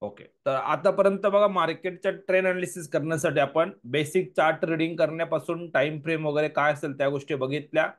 Okay, तर आतापर्यंत बघा मार्केटच्या ट्रेंड अनालिसिस करण्यासाठी आपण बेसिक चार्ट रीडिंग करण्यापासून टाइम फ्रेम वगैरे काय असेल त्या गोष्टी बघितल्या.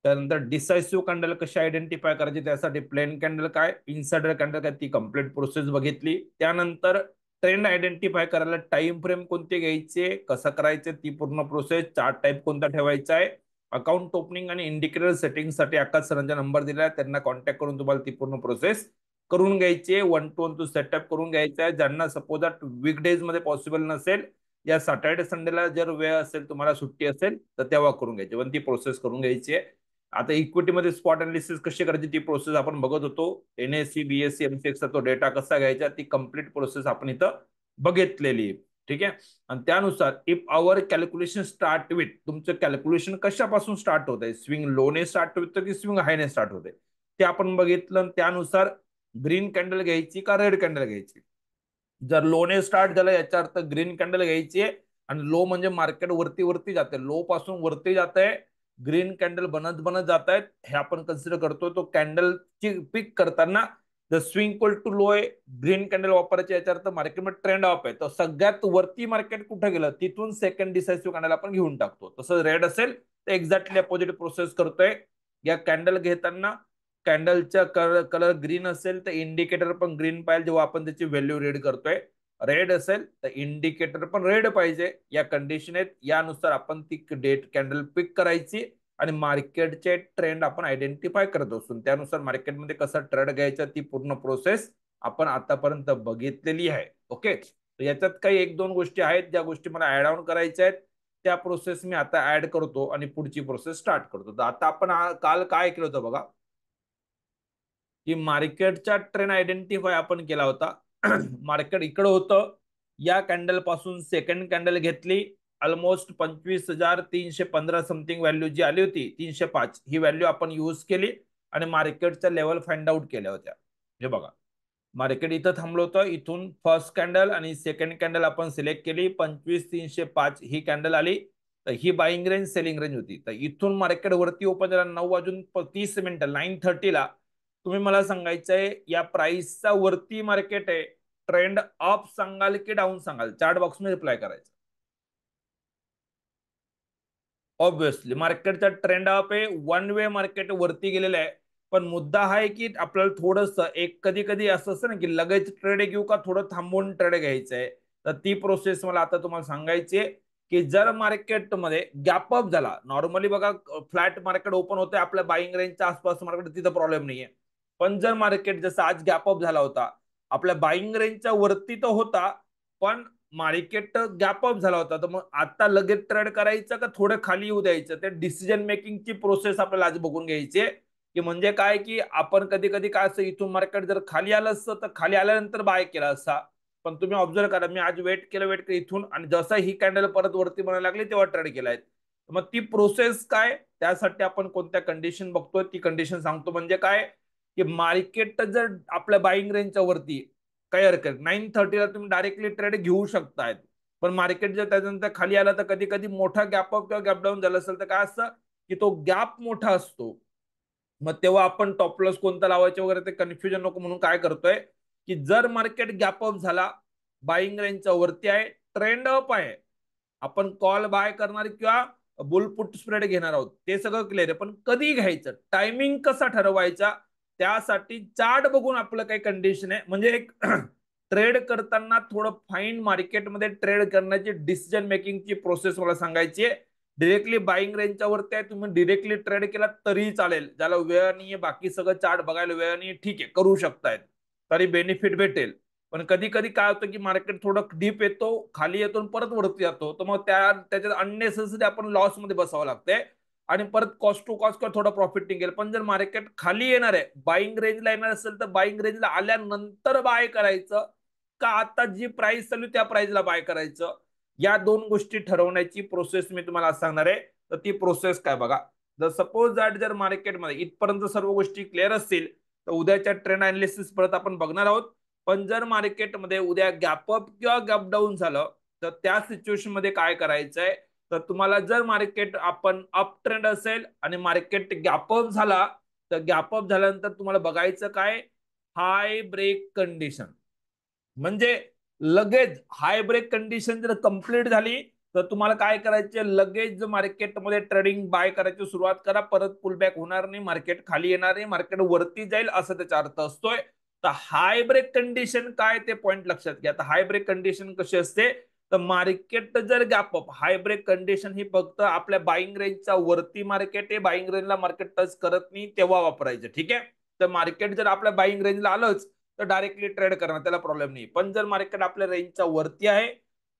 त्यानंतर डिसायसिव्ह कॅन्डल कशी आयडेंटिफाय करायची त्यासाठी प्लेन कॅन्डल काय, इन्साइडर कॅन्डल काय, ती कंप्लीट प्रोसेस बघितली. त्यानंतर ट्रेंड आयडेंटिफाय करायला टाइम फ्रेम कोणते घ्यायचे, कसं करायचे, ती पूर्ण प्रोसेस, चार्ट टाईप कोणता ठेवायचा आहे, अकाउंट ओपनिंग आणि इंडिकेटर सेटिंगसाठी आकाश सरांचा नंबर दिला आहे, त्यांना कॉन्टॅक्ट करून तुम्हाला ती पूर्ण प्रोसेस करून घ्यायची, 1 to 1 सेटअप करून घ्यायचा आहे. ज्यांना सपोज वीकडेज मध्ये पॉसिबल नसेल, या सॅटर्डे संडेला जर वेळ असेल, तुम्हाला सुट्टी असेल तर तेव्हा करून घ्यायची, पण ती प्रोसेस करून घ्यायची आहे. आता इक्विटीमध्ये स्पॉट अनालिसिस कशी करायची ती प्रोसेस आपण बघत होतो. एनएससी बीएससी एमसीएक्सचा तो डेटा कसा घ्यायचा ती कंप्लीट प्रोसेस आपण इथं बघितलेली. ठीक आहे. आणि त्यानुसार if our calculation start with, तुमचं कॅल्क्युलेशन कशापासून स्टार्ट होत आहे, स्विंग लोने स्टार्ट होतं की स्विंग हायने स्टार्ट होते ते आपण बघितलं. त्यानुसार ग्रीन कॅन्डल घ्यायची का रेड कॅन्डल घ्यायची. जर लोने स्टार्ट झालं याचा अर्थ ग्रीन कॅन्डल घ्यायची आहे, आणि लो म्हणजे मार्केट वरती वरती जाते, लो पासून वरती जात आहे, ग्रीन कॅन्डल बनत बनत जात आहेत, हे आपण कन्सिडर करतो. तो कॅन्डलची पिक करताना the swing equal to low आहे, ग्रीन कॅन्डल वापरायचे, याचा अर्थ मार्केटमध्ये ट्रेंड ऑफ आहे. तर सगळ्यात वरती मार्केट कुठे गेलं तिथून सेकंड डिसायसिव्ह कॅन्डल आपण घेऊन टाकतो. तसं रेड असेल तर एक्झॅक्टली अपोजिट प्रोसेस करतोय. या कॅन्डल घेताना कॅन्डलचा कलर ग्रीन असेल तर इंडिकेटर पण ग्रीन पाहिजे जेव्हा आपण त्याची व्हॅल्यू रीड करतोय. रेड असेल तर इंडिकेटर पण रेड पाहिजे. या कंडिशन आहेत, यानुसार आपण ती डेट कॅन्डल पिक करायची आणि मार्केटचे ट्रेंड आपण आयडेंटिफाय करत असतो. त्यानुसार मार्केटमध्ये कसा ट्रेड घ्यायचा ती पूर्ण प्रोसेस आपण आतापर्यंत बघितलेली आहे. ओके, याच्यात काही एक दोन गोष्टी आहेत ज्या गोष्टी मला ऍड ऑन करायच्या आहेत, त्या प्रोसेस मी आता ऍड करतो आणि पुढची प्रोसेस स्टार्ट करतो. तर आता आपण काल काय केलं होतं बघा, की मार्केटचा ट्रेंड आयडेंटिफाय आपण केला होता. मार्केट इकडं होतं, या कॅन्डल पासून सेकंड कॅन्डल घेतली, ऑलमोस्ट 25,315 समथिंग व्हॅल्यू जी आली होती 305, ही व्हॅल्यू आपण यूज केली आणि मार्केटच्या लेवल फाइंड आउट केल्या होत्या. हे बघा, मार्केट इथं थांबलो होतं, इथून फर्स्ट कॅन्डल आणि सेकंड कॅन्डल आपण सिलेक्ट केली, 25,305 ही कॅन्डल आली, तर ही बाईंग रेंज सेलिंग रेंज होती. तर इथून मार्केट वरती ओपन झाला 9:30 9:30ला. तुम्ही मला सांगायचंय या प्राइसचा वरती मार्केट आहे, ट्रेंड अप सांगाल की डाऊन सांगाल, चार्ट बॉक्स मध्ये रिप्लाय करायचं. ऑब्विसली मार्केटचा ट्रेंड अप आहे, वन वे मार्केट वरती गेलेलं आहे. पण मुद्दा हा आहे की आपल्याला थोडस एक कधी कधी असं असतं ना की लगेच ट्रेड घेऊ का थोडं थांबवून ट्रेड घ्यायचं आहे. तर ती प्रोसेस मला आता तुम्हाला सांगायची आहे, की जर मार्केटमध्ये गॅप अप झाला, नॉर्मली बघा फ्लॅट मार्केट ओपन होते आपल्या बाईंग रेंजच्या आसपास मार्केट, तिथं प्रॉब्लेम नाहीये. पण जर मार्केट जसं आज गॅप अप झाला होता, आपल्या बाईंग रेंजच्या वरती तर होता, पण मार्केट गॅप अप झाला होता, तर मग आता लगेच ट्रेड करायचं का थोडं खाली येऊ द्यायचं, ते डिसिजन मेकिंगची प्रोसेस आपल्याला आज बघून घ्यायची आहे. की म्हणजे काय की आपण कधी कधी काय असं इथून मार्केट जर खाली आलं असतं तर खाली आल्यानंतर बाय केला असता. पण तुम्ही ऑब्झर्व करा, मी आज वेट केलं इथून, आणि जसं ही कॅन्डल परत वरती बनायला लागली तेव्हा ट्रेड केलाय. मग ती प्रोसेस काय, त्यासाठी आपण कोणत्या कंडिशन बघतोय ती कंडिशन सांगतो. म्हणजे काय की मार्केट जर आपल्या बाईंग रेंजच्या वरती, काही हरकत 9:30ला तुम्ही डायरेक्टली ट्रेड घेऊ शकतायत. पण मार्केट जर त्याच्यानंतर खाली आला तर कधी कधी मोठा गॅप अप किंवा गॅप डाऊन झाला असेल तर काय असतं की तो गॅप मोठा असतो. मग तेव्हा आपण टॉप लॉस कोणता लावायचे वगैरे ते कन्फ्युजन नको, म्हणून काय करतोय की जर मार्केट गॅप अप झाला, बाईंग रेंजच्या वरती आहे, ट्रेंड अप आहे, आपण कॉल बाय करणार किंवा बुल पुट स्प्रेड घेणार आहोत, ते सगळं क्लिअर आहे. पण कधी घ्यायचं, टायमिंग कसा ठरवायचा, त्यासाठी चार्ट बघून आपलं काही कंडिशन आहे. म्हणजे एक ट्रेड करताना थोडं फाईन मार्केटमध्ये ट्रेड करण्याची डिसिजन मेकिंगची प्रोसेस मला सांगायची आहे. डिरेक्टली बाईंग रेंजच्या वरती आहे, तुम्ही डिरेक्टली ट्रेड केला तरी चालेल, ज्याला वेळ नाहीये बाकी सगळं चार्ट बघायला वेळ नाही, ठीक आहे करू शकतायत, तरी बेनिफिट भेटेल. पण कधी कधी काय होतं की मार्केट थोडं डीप येतो, खाली येतो परत वरती जातो, तर मग त्याच्यात अननेसेसरी आपण लॉस मध्ये बसावं लागतंय आणि परत कॉस्ट टू कॉस्ट थोडं प्रॉफिट निघेल. पण जर मार्केट खाली येणार आहे, बाईंग रेंजला येणार असेल तर बाईंग रेंजला आल्यानंतर बाय करायचं का आता जी प्राइस चालू त्या प्राइसला बाय करायचं, या दोन गोष्टी ठरवण्याची प्रोसेस मी तुम्हाला सांगणार आहे. तर ती प्रोसेस काय बघा, जर सपोज दॅट जर मार्केटमध्ये इथपर्यंत सर्व गोष्टी क्लिअर असतील तर उद्याच्या ट्रेंड अनालिसिस परत आपण बघणार आहोत. पण जर मार्केटमध्ये उद्या गॅप अप किंवा गॅप डाऊन झालं तर त्या सिच्युएशन मध्ये काय करायचंय, तर तुम्हाला जर मार्केट आपण अप ट्रेंड असेल आणि मार्केट गॅप अप झाला, तर गॅप अप झाल्यानंतर तुम्हाला बघायचं काय, हाय ब्रेक कंडिशन. म्हणजे लगेच हाय ब्रेक कंडिशन जर कंप्लीट झाली तर तुम्हाला काय करायचे, लगेच मार्केटमध्ये ट्रेडिंग बाय करायची सुरुवात करा. परत पुलबॅक होणार नाही, मार्केट खाली येणार नाही, मार्केट वरती जाईल असं त्याचा अर्थ असतोय. तर हाय ब्रेक कंडिशन काय ते पॉईंट लक्षात घ्या. तर हाय ब्रेक कंडिशन कशी असते, तर मार्केट जर गॅप अप, हाय ब्रेक कंडिशन ही फक्त आपल्या बाईंग रेंजच्या वरती मार्केट आहे, बाईंग रेंजला मार्केट टच करत नाही तेव्हा वापरायचं. ठीक आहे. तर मार्केट जर आपल्या बाईंग रेंजला आलंच तर डायरेक्टली ट्रेड करणार, त्याला प्रॉब्लेम नाही. पण जर मार्केट आपल्या रेंजच्या वरती आहे,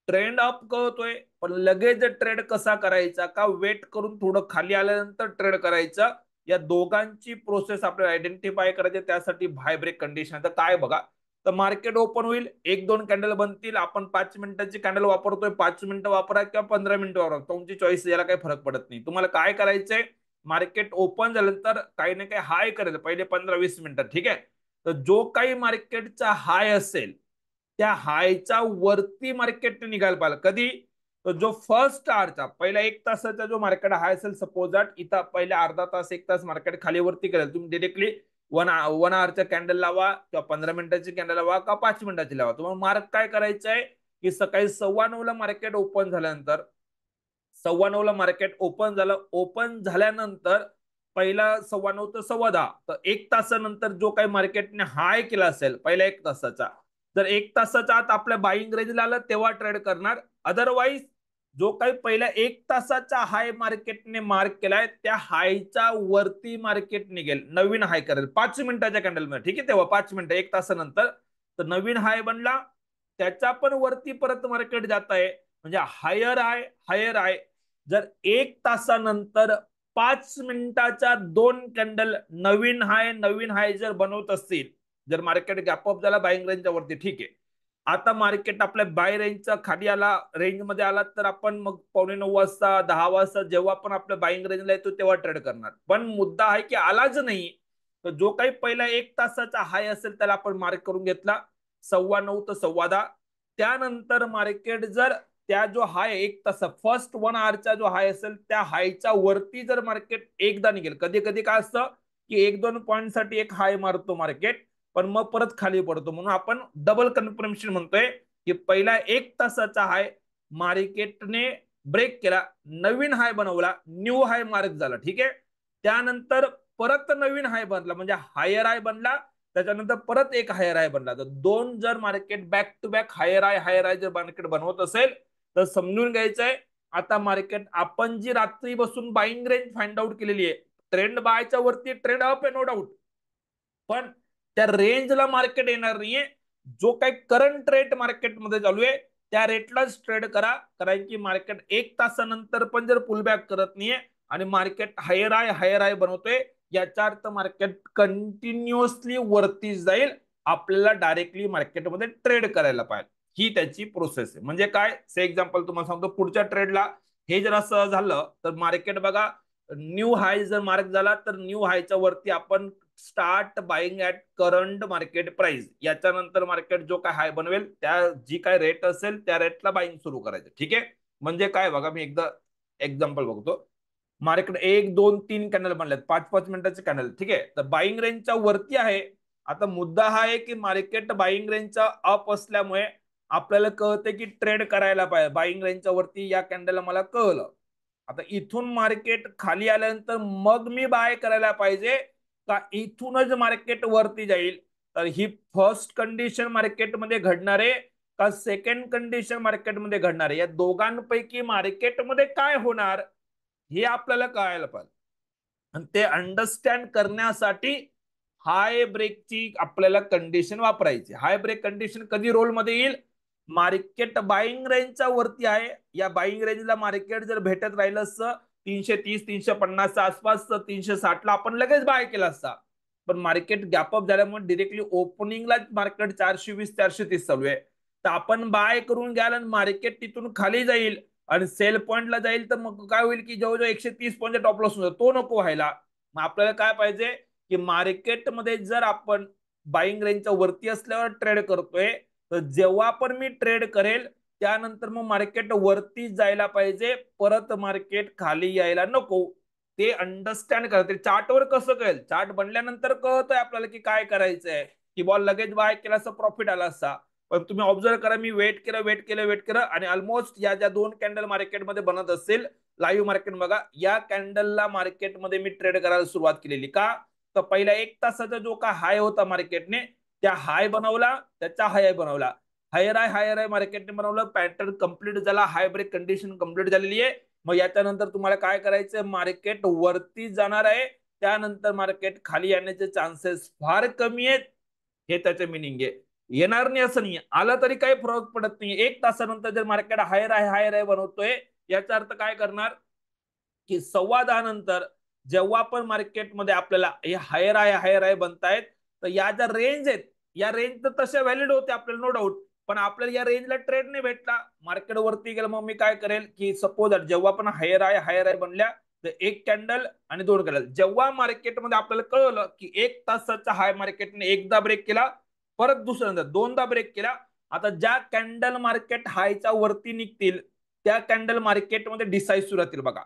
ट्रेंड अप कळतोय, पण लगेच ट्रेड कसा करायचा, का वेट करून थोडं खाली आल्यानंतर ट्रेड करायचा, या दोघांची प्रोसेस आपल्याला आयडेंटिफाय करायची. त्यासाठी हाय ब्रेक कंडिशन तर काय बघा, तर मार्केट ओपन होईल, एक दोन कॅन्डल बनतील, आपण 5 मिनिटाची कॅन्डल वापरतोय, 5 मिनिटं वापरा किंवा 15 मिनिटं वापरा, तुमची चॉईस, याला काही फरक पडत नाही. तुम्हाला काय करायचंय, मार्केट ओपन झाल्यानंतर काही ना काही हाय करेल पहिले 15-20 मिनिटं. ठीक आहे. तर जो काही मार्केटचा हाय असेल त्या हायच्या वरती मार्केट निघायला पाहिजे. कधी, तर जो फर्स्ट आवरचा पहिला 1 तासाचा जो मार्केट हाय असेल, सपोज दॅट इथं पहिल्या अर्धा तास 1 तास मार्केट खाली वरती करेल, तुम्ही डिरेक्टली वन आवरचा कॅन्डल लावा किंवा 15 मिनिटाची कॅन्डल लावा किंवा 5 मिनिटाची लावा. तुम्हाला मार्क काय करायचं आहे, की सकाळी 9:15 मार्केट ओपन झाल्यानंतर, 9:15 मार्केट ओपन झालं, ओपन झाल्यानंतर पहिला 9:15 ते 10:15, तर 1 तासानंतर जो काही मार्केटने हाय केला असेल पहिल्या 1 तासाचा, जर 1 तासाच्या आत आपल्या बाईंग रेंजला आलं तेव्हा ट्रेड करणार. अदरवाईज जो काही पहिल्या 1 तासाचा हाय मार्केटने मार्क केलाय त्या हायच्या वरती मार्केट निघेल, नवीन हाय करेल 5 मिनिटाच्या कॅन्डलमध्ये. ठीक आहे. तेव्हा 5 मिनिटं 1 तासानंतर तर नवीन हाय बनला, त्याच्या पण वरती परत मार्केट जात आहे, म्हणजे हायर आहे, हायर आहे. जर 1 तासानंतर 5 मिनिटाच्या दोन कॅन्डल नवीन हाय जर बनवत असतील, जर मार्केट गॅपअप झाला बाईंग रेंजच्या वरती, ठीक आहे. आता मार्केट आपल्या बाय रेंजच्या खाली आला, रेंज मध्ये आला, तर आपण मग 9:15 वाजता 10 वाजता जेव्हा पण आपल्या बाईंग रेंजला येतो तेव्हा ट्रेड करणार. पण मुद्दा आहे की आलाच नाही, तर जो काही पहिला 1 तासाचा हाय असेल त्याला आपण मार्क करून घेतला 9:15 ते 10:15. त्यानंतर मार्केट जर त्या जो हाय 1 तास फर्स्ट 1 आवरचा जो हाय असेल त्या हायच्या वरती जर मार्केट एकदा निघेल, कधी कधी काय असतं की 1-2 पॉईंट साठी एक हाय मारतो मार्केट, पण मग परत खाली पडतो. म्हणून आपण डबल कन्फर्मेशन म्हणतोय की पहिला 1 तासाचा हाय मार्केटने ब्रेक केला, नवीन हाय बनवला, न्यू हाय मार्क झाला. ठीक आहे. त्यानंतर परत नवीन हाय बनला, म्हणजे हायर हाय बनला, त्याच्यानंतर परत एक हायर हाय बनला. तर दोन जर market back to back higher high जर मार्केट बनवत असेल तर समजून घ्यायचंय आता मार्केट आपण जी रात्री बसून बाईंग रेंज फाइंड आउट केलेली आहे, ट्रेंड बायच्या वरती ट्रेंड अप आहे नो डाऊट, पण त्या रेंजला मार्केट येणार नाहीये. जो काही करंट रेट मार्केटमध्ये चालू आहे त्या रेटलाच ट्रेड करा, कारण की मार्केट 1 तासानंतर पण जर पुलबॅक करत नाहीये आणि मार्केट हायर हाय बनवतोय, याचा अर्थ मार्केट कंटिन्युअसली वरती जाईल, आपल्याला डायरेक्टली मार्केटमध्ये ट्रेड करायला पाहिजे. ही त्याची प्रोसेस आहे. म्हणजे काय, से एक्झाम्पल तुम्हाला सांगतो, पुढच्या ट्रेडला हे जर असं झालं तर मार्केट बघा, न्यू हाय जर मार्क झाला तर न्यू हायच्या वरती आपण start buying at current market price, याच्यानंतर मार्केट जो काय हाय बनवेल त्या जी काय रेट असेल त्या रेटला बाईंग सुरू करायचं. ठीक आहे. म्हणजे काय बघा, मी एकदा एक्झाम्पल बघतो. मार्केट 1-2-3 कॅनल बनलेत, 5-5 मिनिटाचे कॅनल. ठीक आहे. तर बाईंग रेंजच्या वरती आहे. आता मुद्दा हा आहे की मार्केट बाईंग रेंजचा अप असल्यामुळे आपल्याला कळते की ट्रेड करायला पाहिजे, बाईंग रेंजच्या वरती या कॅन्डलला मला कळलं. आता इथून मार्केट खाली आल्यानंतर मग मी बाय करायला पाहिजे का इथूनच मार्केट वरती जाईल, तर ही फर्स्ट कंडिशन मार्केटमध्ये घडणार आहे का सेकंड कंडिशन मार्केटमध्ये घडणार आहे, या दोघांपैकी मार्केटमध्ये काय होणार हे आपल्याला कळायला पाहिजे. आणि ते अंडरस्टँड करण्यासाठी हाय ब्रेकची आपल्याला कंडिशन वापरायची. हाय ब्रेक कंडिशन कधी रोल मध्ये येईल, मार्केट बाईंग रेंजच्या वरती आहे, या बाईंग रेंजला मार्केट जर भेटत राहिलं असतं 330-350 आसपास, तर 360 ला आपण लगेच बाय केला असता. पण मार्केट गॅपअप झाल्यामुळे डिरेक्टली ओपनिंगला मार्केट 420-430 चालू आहे, तर आपण बाय करून घ्याल आणि मार्केट तिथून खाली जाईल आणि सेल पॉइंटला जाईल, तर मग काय होईल की जवळजवळ 130 पॉईंट टॉप लॉस होतो, तो नको व्हायला. मग आपल्याला काय पाहिजे की मार्केटमध्ये जर आपण बाईंग रेंजच्या वरती असल्यावर ट्रेड करतोय, तर जेव्हा पण मी ट्रेड करेल त्यानंतर मग मार्केट वरती जायला पाहिजे, परत मार्केट खाली यायला नको. ते अंडरस्टँड करते. चार्टवर कसं कळेल, चार्ट बनल्यानंतर कळतंय आपल्याला की काय करायचंय, की बॉल लगेच बाय केला असं प्रॉफिट आला असता. पण तुम्ही ऑब्झर्व करा, मी वेट केलं आणि ऑलमोस्ट या ज्या दोन कॅन्डल मार्केटमध्ये बनत असेल लाईव्ह मार्केट बघा, या कॅन्डलला मार्केटमध्ये मी ट्रेड करायला सुरुवात केलेली. का तर पहिला एक तासाचा जो का हाय होता मार्केटने, त्या हाय बनवला, त्याचा हाय बनवला, हायर आहे मार्केटने बनवलं, पॅटर्न कंप्लीट झाला, हाय ब्रेक कंडिशन कंप्लीट झालेली आहे. मग याच्यानंतर तुम्हाला काय करायचं, मार्केट वरती जाणार आहे, त्यानंतर मार्केट खाली येण्याचे चान्सेस फार कमी आहेत. हे त्याचं मिनिंग आहे. येणार नाही असं नाही, आलं तरी काही फरक पडत नाही. एक तासानंतर जर मार्केट हायर आहे बनवतोय, याचा अर्थ काय करणार की 10:15 नंतर जेव्हा पण मार्केटमध्ये आपल्याला हे हायर आहे बनतायत, तर या ज्या रेंज आहेत, या रेंज तर तशा व्हॅलिड होते आपल्याला, नो डाऊट. पण आपल्याला या रेंजला ट्रेड नाही भेटला, मार्केट वरती गेलं, मग मी काय करेल की सपोज जेव्हा पण हायर आहे बनल्या, तर एक कॅन्डल आणि दोन कॅन्डल, जेव्हा मार्केटमध्ये आपल्याला कळलं की एक तासाचा हाय मार्केटने एकदा ब्रेक केला, परत दुसऱ्यांदा दोनदा ब्रेक केला, आता ज्या कॅन्डल मार्केट हायच्या वरती निघतील त्या कॅन्डल मार्केटमध्ये डिसाईसिव्ह राहतील. बघा,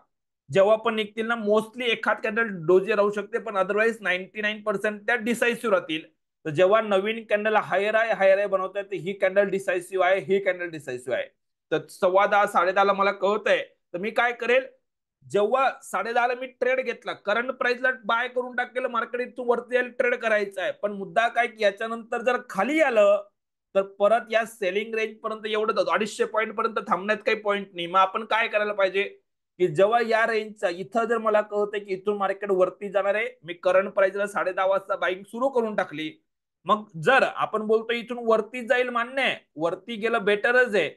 जेव्हा पण निघतील ना, मोस्टली एखाद कॅन्डल डोजी राहू शकते, पण अदरवाईज 99% त्या डिसाईसिव्ह राहतील. तर जेव्हा नवीन कॅन्डल हायर आहे बनवताय, तर ही कॅन्डल डिसाईसिव्ह आहे, ही कॅन्डल डिसाईसिव्ह आहे. तर 10:15 10:30 मला कळत आहे, तर मी काय करेल, जेव्हा 10:30 मी ट्रेड घेतला, करंट प्राइसला बाय करून टाकेल, मार्केट इथून वरती यायला ट्रेड करायचा आहे. पण मुद्दा काय की याच्यानंतर जर खाली आलं, तर परत या सेलिंग रेंज पर्यंत एवढं 250 पॉईंट पर्यंत थांबण्यात काही पॉईंट नाही. मग आपण काय करायला पाहिजे की जेव्हा या रेंजचा इथं जर मला कळतंय की इथून मार्केट वरती जाणार आहे, मी करंट प्राइसला 10:30 वाजता बाईंग सुरू करून टाकली. मग जर आपण बोलतो इथून वरती जाईल, मान्य आहे, वरती गेलं बेटरच आहे.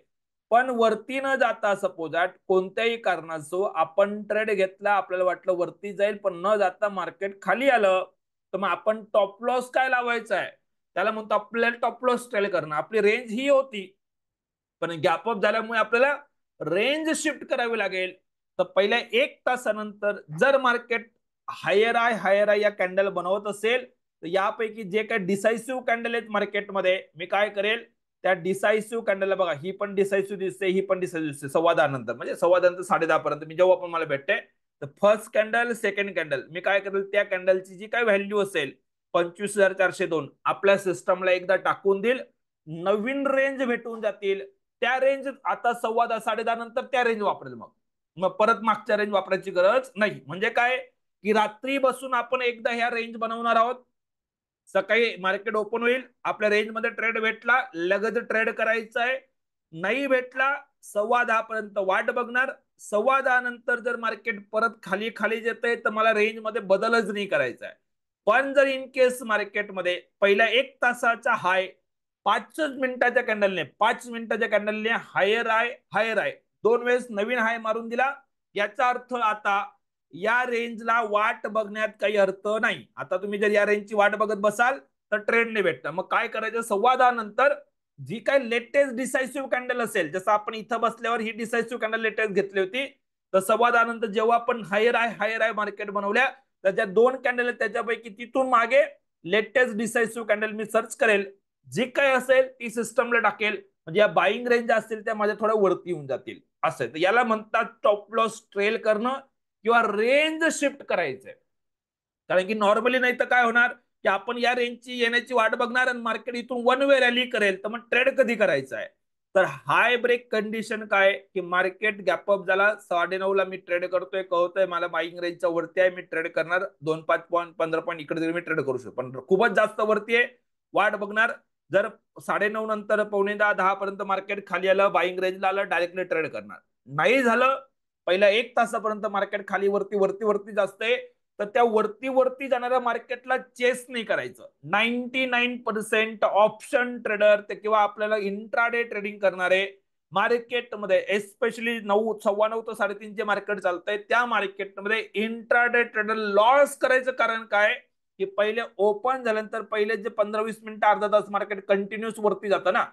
पण वरती न जाता सपोज कोणत्याही कारणासो आपण ट्रेड घेतला, आपल्याला वाटलं वरती जाईल, पण न जाता मार्केट खाली आलं, तर मग आपण टॉप लॉस काय लावायचा आहे, त्याला म्हणतो आपल्याला टॉप लॉस ट्रेड करणं. आपली रेंज ही होती, पण गॅप अप झाल्यामुळे आपल्याला रेंज शिफ्ट करावी लागेल. तर पहिल्या एक तासानंतर जर मार्केट हायर आहे या कॅन्डल बनवत असेल, तर यापैकी जे काही डिसायसिव्ह कॅन्डल आहेत मार्केटमध्ये, मी काय करेल, त्या डिसायसिव्ह कॅन्डलला बघा, ही पण डिसायसिव्ह दिसते, ही पण डिसायसिव्ह दिसते 10:15 नंतर, म्हणजे 10:15 नंतर 10:30 पर्यंत मी जेव्हा पण मला भेटते, तर फर्स्ट कॅन्डल सेकंड कॅन्डल मी काय करेल, त्या कॅन्डलची जी काय व्हॅल्यू असेल 25,402 आपल्या सिस्टमला एकदा टाकून देईल, नवीन रेंज भेटून जातील. त्या रेंज आता 10:15 10:30 नंतर त्या रेंज वापरेल. मग मग परत मागच्या रेंज वापरायची गरज नाही. म्हणजे काय की रात्री बसून आपण एकदा ह्या रेंज बनवणार आहोत, सकाळी मार्केट ओपन होईल, आपल्या रेंज मध्ये ट्रेड भेटला, लगेच ट्रेड करायचा आहे. नाही भेटला, 10:15 पर्यंत वाट बघणार, 10:15 नंतर जर मार्केट परत खाली खाली येतंय, तर मला रेंज मध्ये बदलच नाही करायचा आहे. पण जर इन केस मार्केटमध्ये पहिल्या एक तासाचा हाय 5 मिनिटाच्या कॅन्डलने 5 मिनिटाच्या कॅन्डलने हायर आहे दोन वेळेस नवीन हाय मारून दिला, याचा अर्थ आता या रेंजला वाट बघण्यात काही अर्थ नाही. आता तुम्ही जर या रेंजची वाट बघत बसाल, तर ट्रेड नाही भेटत. मग काय करायचं, 10:15 नंतर जी काही लेटेस्ट डिसायसिव्ह कॅन्डल असेल, जसं आपण इथं बसल्यावर ही डिसायसिव्ह कॅन्डल लेटेस्ट घेतली होती, तर 10:15 नंतर जेव्हा आपण हायर आहे मार्केट बनवल्या, त्याच्या दोन कॅन्डल आहेत, त्याच्यापैकी तिथून मागे लेटेस्ट डिसायसिव्ह कॅन्डल मी सर्च करेल, जी काय असेल ती सिस्टमला टाकेल, म्हणजे या बाईंग रेंज असतील त्या माझ्या थोड्या वरती येऊन जातील. असं आहे. तर याला म्हणतात टॉप लॉस ट्रेल करणं किंवा रेंज शिफ्ट करायचंय. कारण की नॉर्मली नाही तर काय होणार की आपण या रेंजची येण्याची वाट बघणार आणि मार्केट इथून वन वे रॅली करेल, तर मग ट्रेड कधी करायचा आहे. तर हाय ब्रेक कंडिशन काय की मार्केट गॅप अप झाला, 9:30 ला मी ट्रेड करतोय, कळतोय मला बाईंग रेंजच्या वरती आहे, मी ट्रेड करणार, 2-5 पॉईंट 15 पॉईंट इकडे तिकडे मी ट्रेड करू शकतो. पण खूपच जास्त वरती आहे, वाट बघणार. जर 9:30 नंतर 9:45-10 पर्यंत मार्केट खाली आलं, बाईंग रेंजला आलं, डायरेक्टली ट्रेड करणार. नाही झालं, पहिल्या एक तासापर्यंत मार्केट खाली वरती वरती वरती जास्त आहे, तर त्या वरती वरती जाणाऱ्या मार्केटला चेस नाही करायचं. 99% ऑप्शन ट्रेडर ते किंवा आपल्याला इंट्राडे ट्रेडिंग करणारे मार्केटमध्ये, एस्पेशली 9 9:15 ते 3:30 चे मार्केट चालतंय, त्या मार्केटमध्ये इंट्राडे ट्रेडर लॉस करायचं कारण काय की पहिले ओपन झाल्यानंतर पहिले जे 15-20 मिनिटं अर्धा तास मार्केट कंटिन्युअस वरती जातं ना,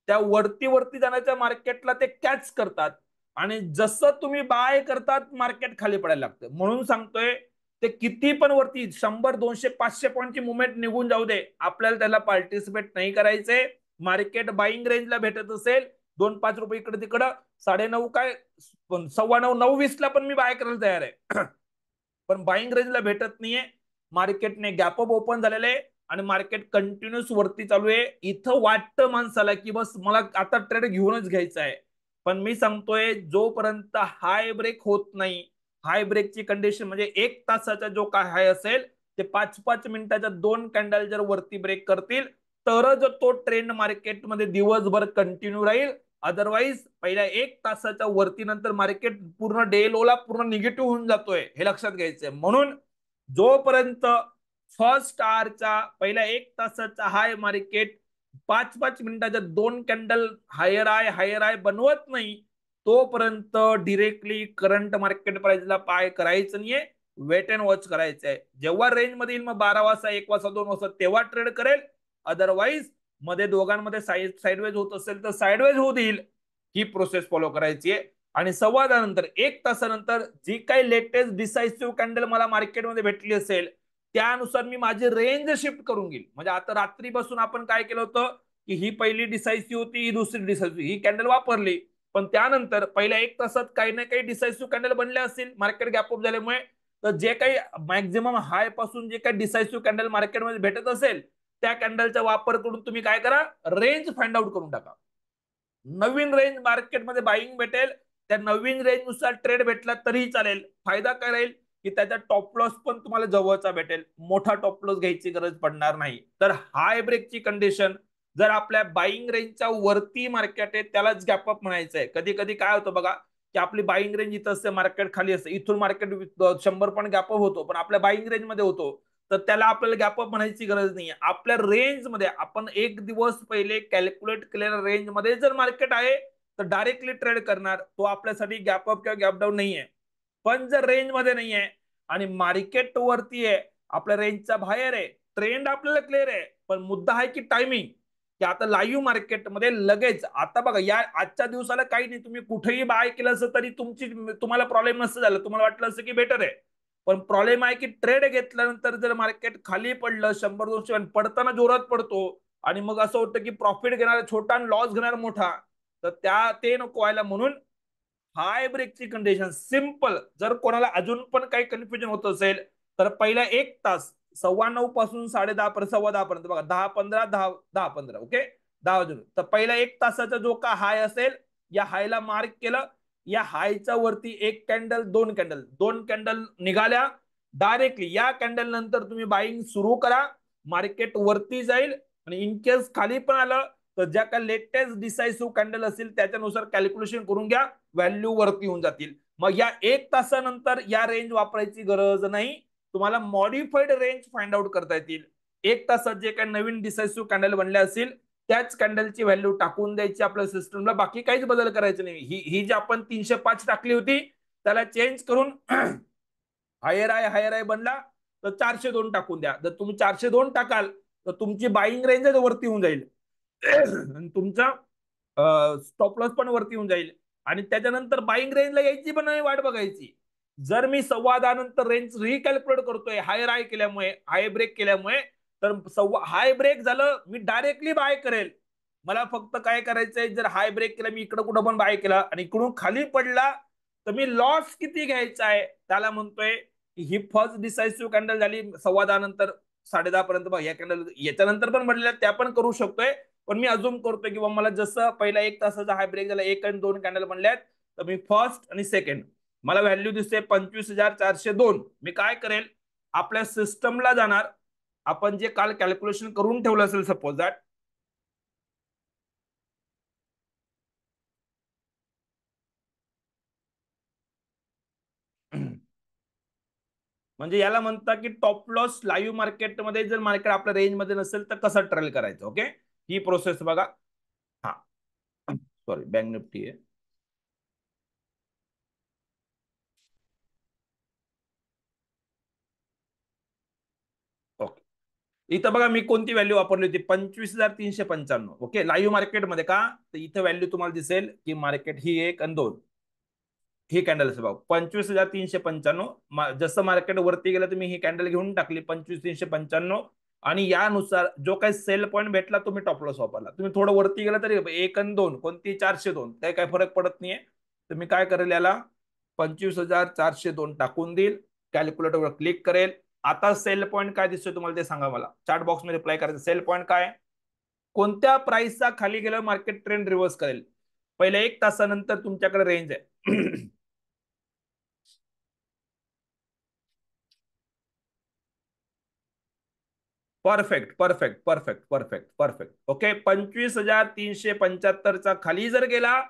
त्या वरती वरती जाण्याच्या मार्केटला ते कॅच करतात, आणि जसं तुम्ही बाय करतात मार्केट खाली पडायला लागतं. म्हणून सांगतोय, ते किती पण वरती 100 200 500 पॉईंटची मुवमेंट निघून जाऊ दे, आपल्याला त्याला पार्टिसिपेट नाही करायचंय. मार्केट बाईंग रेंजला भेटत असेल 2-5 रुपये इकडे तिकडं, 9:30 काय 9:15 9:20 ला पण मी बाय करायला तयार आहे. पण बाईंग रेंजला भेटत नाहीये, मार्केटने गॅप अप ओपन झालेले आहे, आणि मार्केट कंटिन्युअस वरती चालू आहे. इथं वाटतं माणसाला की बस मला आता ट्रेड घेऊनच घ्यायचा आहे, पण मी सांगतोय जोपर्यंत हाय ब्रेक होत नाही, हाय ब्रेकची कंडिशन म्हणजे 1 तासाचा जो काय हाय असेल ते 5-5 मिनिटाच्या 2 कॅन्डल जर वरती ब्रेक करतील तरच तो ट्रेंड मार्केटमध्ये दिवसभर कंटिन्यू राहील. अदरवाईज पहिल्या 1 तासाच्या वरती नंतर मार्केट पूर्ण डे लोला पूर्ण निगेटिव्ह होऊन जातोय, हे लक्षात घ्यायचंय. म्हणून जोपर्यंत फर्स्ट आवरचा पहिल्या 1 तासाचा हाय मार्केट 5-5 मिनिटाच्या 2 कॅन्डल हायर आय बनवत नाही तोपर्यंत डिरेक्टली करंट मार्केट प्राइसला पाय करायचं नाहीये, वेट अँड वॉच करायचं आहे. जेव्हा रेंज मध्ये येईल मग 12 वाजता, 1 वाजता, 2 वाजता तेव्हा ट्रेड करेल. अदरवाईज मध्ये दोघांमध्ये साईडवेज होत असेल तर साईडवेज होऊ देईल, ही प्रोसेस फॉलो करायची आहे. आणि संवादानंतर 1 तासानंतर जी काही लेटेस्ट डिसायसिव्ह कॅन्डल मला मार्केटमध्ये भेटली असेल त्यानुसार मी माझी रेंज शिफ्ट करून घेईल. म्हणजे आता रात्रीपासून आपण काय केलं होतं की ही पहिली डिसायसिव्ह होती, ही दुसरी डिसायसिव्ह, ही कॅन्डल वापरली, पण त्यानंतर पहिल्या 1 तासात काही ना काही डिसायसिव्ह कॅन्डल बनले असतील मार्केट गॅप अप झाल्यामुळे. तर जे काही मॅक्झिमम हाय पासून जे काही डिसायसिव्ह कॅन्डल मार्केटमध्ये भेटत असेल त्या कॅन्डलचा वापर करून तुम्ही काय करा, रेंज फाइंड आउट करून टाका. नवीन रेंज मार्केटमध्ये बाईंग भेटेल, त्या नवीन रेंज नुसार ट्रेड भेटला तरीही चालेल. फायदा काय राहील की त्याचा टॉप लॉस पण तुम्हाला जवळचा भेटेल, मोठा टॉप लॉस घ्यायची गरज पडणार नाही. तर हाय ब्रेकची कंडिशन जर आपल्या बाईंग रेंजच्या वरती मार्केट आहे त्यालाच गॅप अप म्हणायचं आहे. कधी कधी काय होतं बघा की आपली बाईंग रेंज इथं असते, मार्केट खाली असते, इथून मार्केट 100 पण गॅप अप होतो पण आपल्या बाईंग रेंज मध्ये होतो, तर त्याला आपल्याला गॅप अप म्हणायची गरज नाही. आपल्या रेंज मध्ये आपण एक दिवस पहिले कॅल्क्युलेट केलेल्या रेंज मध्ये जर मार्केट आहे तर डायरेक्टली ट्रेड करणार, तो आपल्यासाठी गॅप अप किंवा गॅप डाऊन नाही आहे. पण जर रेंज मध्ये नाही आहे आणि मार्केट वरती आहे, आपल्या रेंजच्या बाहेर आहे, ट्रेंड आपल्याला क्लिअर आहे, पण मुद्दा आहे की टायमिंग, की आता लाईव्ह मार्केटमध्ये लगेच आता बघा या आजच्या दिवसाला काही नाही, तुम्ही कुठेही बाय केलं असं तरी तुम्हाला प्रॉब्लेम नसतं झालं, तुम्हाला वाटलं असं की बेटर आहे. पण प्रॉब्लेम आहे की ट्रेड घेतल्यानंतर जर मार्केट खाली पडलं 100-200 पडताना जोरात पडतो आणि मग असं होतं की प्रॉफिट घेणारा छोटा आणि लॉस घेणारा मोठा, तर ते नको व्हायला. म्हणून हाय ब्रेकची कंडिशन सिंपल, जर कोणाला अजून पण काही कन्फ्युजन होत असेल तर पहिला 1 तास 9:15 पासून 10:30 पर्यंत, 10:15 पर्यंत बघा, 10:15, 10:15 ओके, 10 वाजून तर पहिला 1 तासाचा जो का हाय असेल या हायला मार्क केलं, या हायच्या वरती एक कॅन्डल, दोन कॅन्डल निघाल्या डायरेक्टली, या कॅन्डल नंतर तुम्ही बाईंग सुरू करा, मार्केट वरती जाईल. आणि इन केस खाली पण आलं तर ज्या काही लेटेस्ट डिसायसिव्ह कॅन्डल असेल त्याच्यानुसार कॅल्क्युलेशन करून घ्या, व्हॅल्यू वरती येऊन जातील. मग या 1 तासानंतर या रेंज वापरायची गरज नाही, तुम्हाला मॉडिफाईड रेंज फाइंड आउट करता येतील. 1 तासात जे काही नवीन डिसायसिव्ह कॅन्डल बनले असतील त्याच कॅन्डलची व्हॅल्यू टाकून द्यायची आपल्या सिस्टमला, बाकी काहीच बदल करायचं नाही. ही जी आपण 305 टाकली होती त्याला चेंज करून हायर आय बनला तर 402 टाकून द्या. जर तुम्ही 402 टाकाल तर तुमची बाईंग रेंज वरती होऊन जाईल तुमचा स्टॉप लॉस पण वरती होऊन जाईल. आणि त्याच्यानंतर बाईंग रेंजला यायची पण नाही वाट बघायची. जर मी 10:15 नंतर रेंज रिकॅल्क्युलेट करतोय हायर आय केल्यामुळे, हाय ब्रेक केल्यामुळे, तर हाय ब्रेक झालं मी डायरेक्टली बाय करेल. मला फक्त काय करायचंय, जर हाय ब्रेक केला मी इकडं कुठं पण बाय केला आणि इकडून खाली पडला तर मी लॉस किती घ्यायचा आहे त्याला म्हणतोय की ही फर्स्ट डिसायसिव्ह कॅन्डल झाली 10:15 नंतर 10:30 पर्यंत. बघ या कॅन्डल याच्यानंतर पण बनलेल्या त्या पण करू शकतोय, पण मी अजून करतोय किंवा मला जसं पहिला 1 तासाचा हाय ब्रेक झाला, 1 आणि 2 कॅन्डल बनल्यात, तर मी फर्स्ट आणि सेकंड मला व्हॅल्यू दिसते 25,402. मी काय करेल, आपल्या सिस्टमला जाणार, आपण जे काल कॅल्क्युलेशन करून ठेवलं असेल सपोज दॅट, म्हणजे याला म्हणतात की टॉप लॉस लाईव्ह मार्केटमध्ये जर मार्केट आपल्या रेंजमध्ये नसेल तर कसं ट्रेल करायचं. ओके, ही प्रोसेस बघा. हा सॉरी, बँक निफ्टी आहे. ओके, इथं बघा मी कोणती व्हॅल्यू वापरली होती, 25,395. ओके, लाईव्ह मार्केटमध्ये का, तर इथं व्हॅल्यू तुम्हाला दिसेल की मार्केट ही 1 आणि 2 ही कॅन्डल असेल बघा, 25,395. जसं मार्केट वरती गेलं तुम्ही ही कॅन्डल घेऊन टाकली 25,395, आणि यानुसार जो काही सेल पॉईंट भेटला तुम्ही टॉप लॉस वापरला. तुम्ही थोडं वरती गेला तरी 1 आणि 2 कोणती 402 काही काय फरक पडत नाहीये. तर मी काय करेल, याला 25,402 टाकून देईल, कॅल्क्युलेटरवर क्लिक करेल, आता सेल पॉईंट काय दिसतोय तुम्हाला ते सांगा मला, चार्ट बॉक्स मध्ये रिप्लाय करायचं. सेल पॉईंट काय, कोणत्या प्राइसचा खाली गेल्यावर मार्केट ट्रेंड रिव्हर्स करेल. पहिल्या 1 तासानंतर तुमच्याकडे रेंज आहे. Perfect perfect perfect perfect perfect. Okay, 25,375चा खाली जर गेला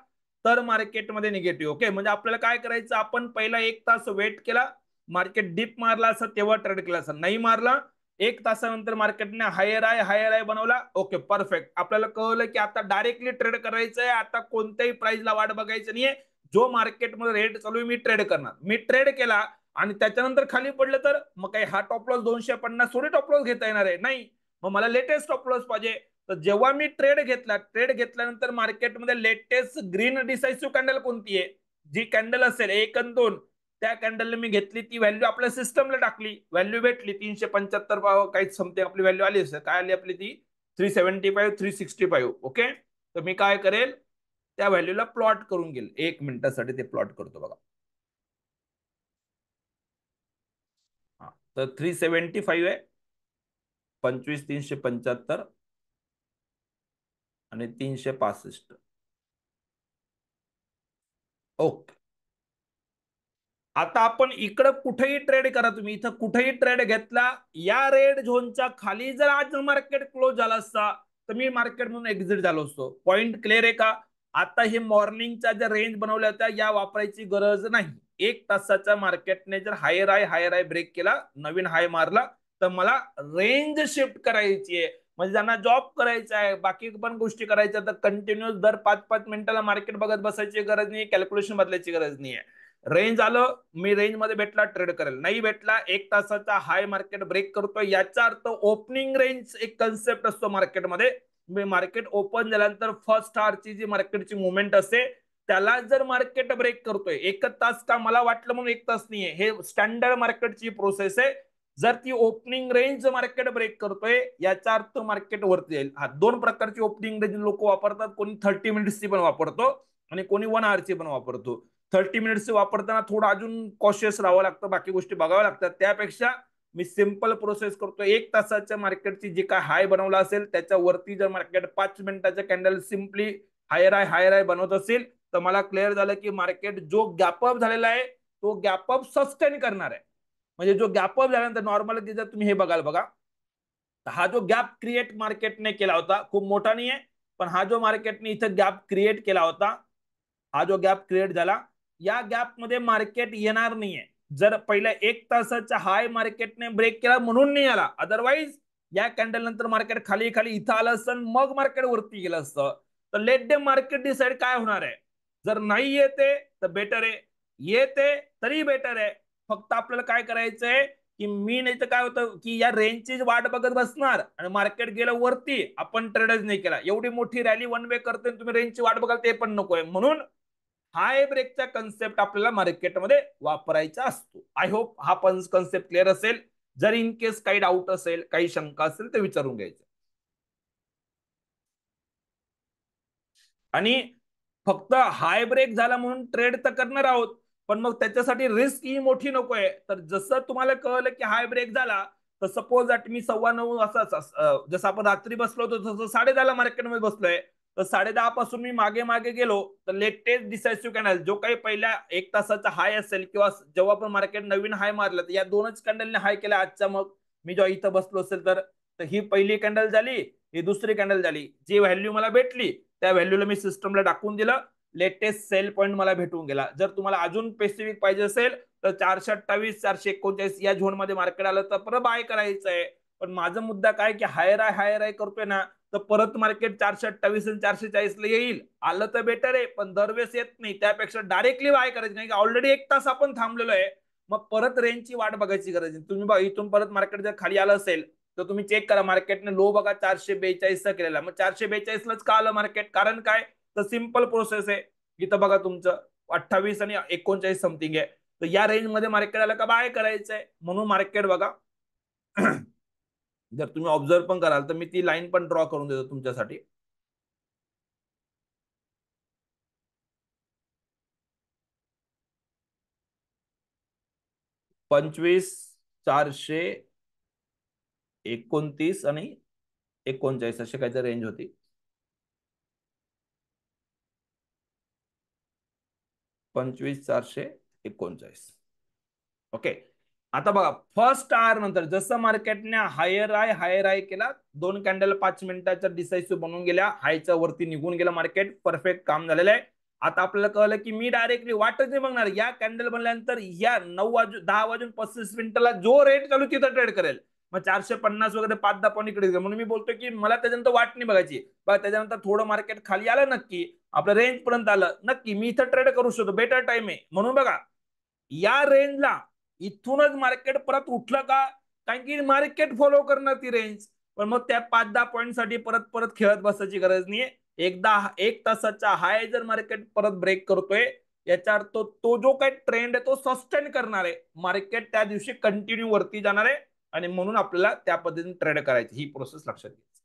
तर मार्केटमध्ये निगेटिव्ह. ओके, म्हणजे आपल्याला काय करायचं, आपण पहिला 1 तास वेट केला, मार्केट डिप मारला असं तेव्हा ट्रेड केला असं, नाही मारला 1 तासानंतर मार्केटने हायर आय बनवला. ओके परफेक्ट, आपल्याला कळलं की आता डायरेक्टली ट्रेड करायचंय, आता कोणत्याही प्राइसला वाट बघायचं नाहीये, जो मार्केटमध्ये रेट चालू आहे मी ट्रेड करणार. मी ट्रेड केला आणि त्याच्यानंतर खाली पडलं तर मग काही हा टॉप लॉस 250 थोडी टॉप लॉस घेता येणार आहे, नाही. मग मला लेटेस्ट टॉप लॉस पाहिजे. तर जेव्हा मी ट्रेड घेतला, ट्रेड घेतल्यानंतर मार्केटमध्ये लेटेस्ट ग्रीन डिसायसिव्ह कॅन्डल कोणती आहे, जी कॅन्डल असेल 1 आणि 2, त्या कॅन्डलने मी घेतली, ती व्हॅल्यू आपल्या सिस्टमला टाकली, व्हॅल्यू भेटली 375 काहीच समथिंग आपली व्हॅल्यू आली असेल. काय आली आपली ती 375 365. ओके, तर मी काय करेल, त्या व्हॅल्यूला प्लॉट करून घेईल. 1 मिनिटासाठी ते प्लॉट करतो बघा. हा, तर 375 आहे, 25,375 आणि 365. ओके, आता आपण इकडं कुठेही ट्रेड करा, तुम्ही इथं कुठेही ट्रेड घेतला, या रेड झोनच्या खाली जर आज मार्केट क्लोज झाला असता तर मी मार्केट म्हणून एक्झिट झालो असतो. पॉइंट क्लिअर आहे का. आता हे मॉर्निंगच्या ज्या रेंज बनवल्या होत्या या वापरायची गरज नाही. 1 तासाच्या मार्केटने जर हायर आय ब्रेक केला, नवीन हाय मारला, तर मला रेंज शिफ्ट करायची आहे. म्हणजे ज्यांना जॉब करायचा आहे, बाकी पण गोष्टी करायच्या, तर कंटिन्युअस दर 5-5 मिनिटाला मार्केट बघत बसायची गरज नाही, कॅल्क्युलेशन बदलायची गरज नाही. रेंज आलं, मी रेंज मध्ये भेटला ट्रेड करेल, नाही भेटला 1 तासाचा हाय मार्केट ब्रेक करतोय, याचा अर्थ ओपनिंग रेंज एक कन्सेप्ट असतो मार्केटमध्ये. मी मार्केट ओपन झाल्यानंतर फर्स्ट आवरची जी मार्केटची मुवमेंट असते, त्याला जर मार्केट ब्रेक करतोय, 1 तास का मला वाटलं म्हणून 1 तास नाहीये, हे स्टँडर्ड मार्केटची प्रोसेस आहे. जर ती ओपनिंग रेंज मार्केट ब्रेक करतोय, याचा अर्थ मार्केट वरती येईल. हा, 2 प्रकारची ओपनिंग रेंज लोक वापरतात, कोणी 30 मिनिट्सची पण वापरतो आणि कोणी 1 आवरची पण वापरतो. 30 मिनिट्स वापरताना थोडं अजून कॉशियस राहावं लागतं, बाकी गोष्टी बघाव्या लागतात. त्यापेक्षा मी सिंपल प्रोसेस करतो, 1 तासाच्या मार्केटची जी काय हाय बनवला असेल त्याच्यावरती जर मार्केट 5 मिनिटाच्या कॅन्डल सिम्पली हायर आय बनवत असेल, तर मला क्लिअर झालं की मार्केट जो गॅपअप झालेला आहे तो गॅपअप सस्टेन करणार आहे. म्हणजे जो गॅपअप झाल्यानंतर नॉर्मल जर तुम्ही हे बघाल बघा, हा जो गॅप क्रिएट मार्केटने केला होता, खूप मोठा नाही आहे, पण हा जो मार्केटने इथं गॅप क्रिएट केला होता, हा जो गॅप क्रिएट झाला, या गॅप मध्ये मार्केट येणार नाहीये. जर पहिल्या 1 तासाचा हाय मार्केटने ब्रेक केला म्हणून नाही आला, अदरवाईज या कॅन्डल नंतर मार्केट खाली खाली इथं आलं असतं, मग मार्केट वरती गेलं असतं. तर लेट डे मार्केट डिसाइड काय होणार आहे. जर नाही येते तर बेटर आहे, येते तरी बेटर आहे. फक्त आपल्याला काय करायचंय की मी नाही तर काय होतं की या रेंजची वाट बघत बसणार आणि मार्केट गेलं वरती, आपण ट्रेडच नाही केला. एवढी मोठी रॅली वन वे करते, तुम्ही रेंजची वाट बघाल ते पण नकोय. म्हणून हाय ब्रेकचा कन्सेप्ट आपल्याला मार्केटमध्ये वापरायचा असतो. आय होप हा पण कन्सेप्ट क्लिअर असेल. जर इन केस काही डाऊट असेल, काही शंका असेल तर विचारून घ्यायचं. आणि फक्त हाय ब्रेक झाला म्हणून ट्रेड तर करणार आहोत, पण मग त्याच्यासाठी रिस्क ही मोठी नकोय. तर जसं तुम्हाला कळलं की हाय ब्रेक झाला, तर सपोज दॅट मी 9:15 असं जसं आपण रात्री बसलो होतो तसं 10:30 मार्केटमध्ये बसलोय, तर 10:30 पासून मी मागे मागे गेलो, तर लेटेस्ट डिसायसिव्ह कॅन्डल जो काही पहिल्या 1 तासाचा हाय असेल किंवा जेव्हा पण मार्केट नवीन हाय मारलं, तर या दोनच कॅन्डलने हाय केला आजच्या. मग मी जेव्हा इथं बसलो असेल तर ही पहिली कॅन्डल झाली, ही दुसरी कॅन्डल झाली, जी व्हॅल्यू मला भेटली त्या व्हॅल्यूला मी सिस्टमला टाकून दिलं, लेटेस्ट सेल पॉईंट मला भेटून गेला. जर तुम्हाला अजून स्पेसिफिक पाहिजे असेल तर 428 439 या झोन मध्ये मार्केट आलं तर परत बाय करायचं आहे. पण माझा मुद्दा काय की हायर आय करतोय ना, तर परत मार्केट 428 आणि 440 ला येईल, आलं तर बेटर आहे, पण दरवेळेस येत नाही. त्यापेक्षा डायरेक्टली बाय करायचं नाही, ऑलरेडी 1 तास आपण थांबलेलो आहे. मग परत रेंजची वाट बघायची गरज नाही. तुम्ही बघा इथून परत मार्केट जर खाली आलं असेल तर तुम्ही चेक करा, मार्केटने लो बघा 442 केलेला, मग 442 लाच का आलं मार्केट, कारण काय, तर सिंपल प्रोसेस आहे. इथं बघा तुमचं 28 आणि 39 समथिंग आहे, तर या रेंज मध्ये मार्केट आलं का बाय करायचंय. म्हणून मार्केट बघा जर तुम्ही ऑब्झर्व पण कराल तर मी ती लाईन पण ड्रॉ करून देतो तुमच्यासाठी. 25 429 आणि 39 अशी काहीतरी रेंज होती. 25,439. ओके. आता बघा फर्स्ट आवर नंतर जसं मार्केटने हायर आय केला, 2 कॅन्डल 5 मिनिटाच्या डिसाइसिव्ह बनवून गेल्या, हायच्या वरती निघून गेलं मार्केट, परफेक्ट काम झालेलं आहे. आता आपल्याला कळलं की मी डायरेक्टली वाटच नाही बघणार, या कॅन्डल बनल्यानंतर या 10 वाजून 35 मिनिटाला जो रेट चालू तिथं ट्रेड करेल. मग 450 वगैरे 5-10 पॉईंट इकडे, म्हणून मी बोलतो की मला त्याच्यानंतर वाट नाही बघायची. बघा त्याच्यानंतर थोडं मार्केट खाली आलं नक्की, आपलं रेंज पर्यंत आलं नक्की, मी इथं ट्रेड करू शकतो, बेटर टाइम आहे. म्हणून बघा या रेंजला इथूनच मार्केट परत उठलं का, कारण की मार्केट फॉलो करणार ती रेंज. पण मग त्या 5-10 पॉईंट साठी परत परत खेळत बसायची गरज नाहीये. एकदा 1 तासाचा हाय जर मार्केट परत ब्रेक करतोय, याचा अर्थ तो जो काही ट्रेंड आहे तो सस्टेन करणार आहे, मार्केट त्या दिवशी कंटिन्यू वरती जाणार आहे. आणि म्हणून आपल्याला त्या पद्धतीने ट्रेड करायची, ही प्रोसेस लक्षात घ्यायची.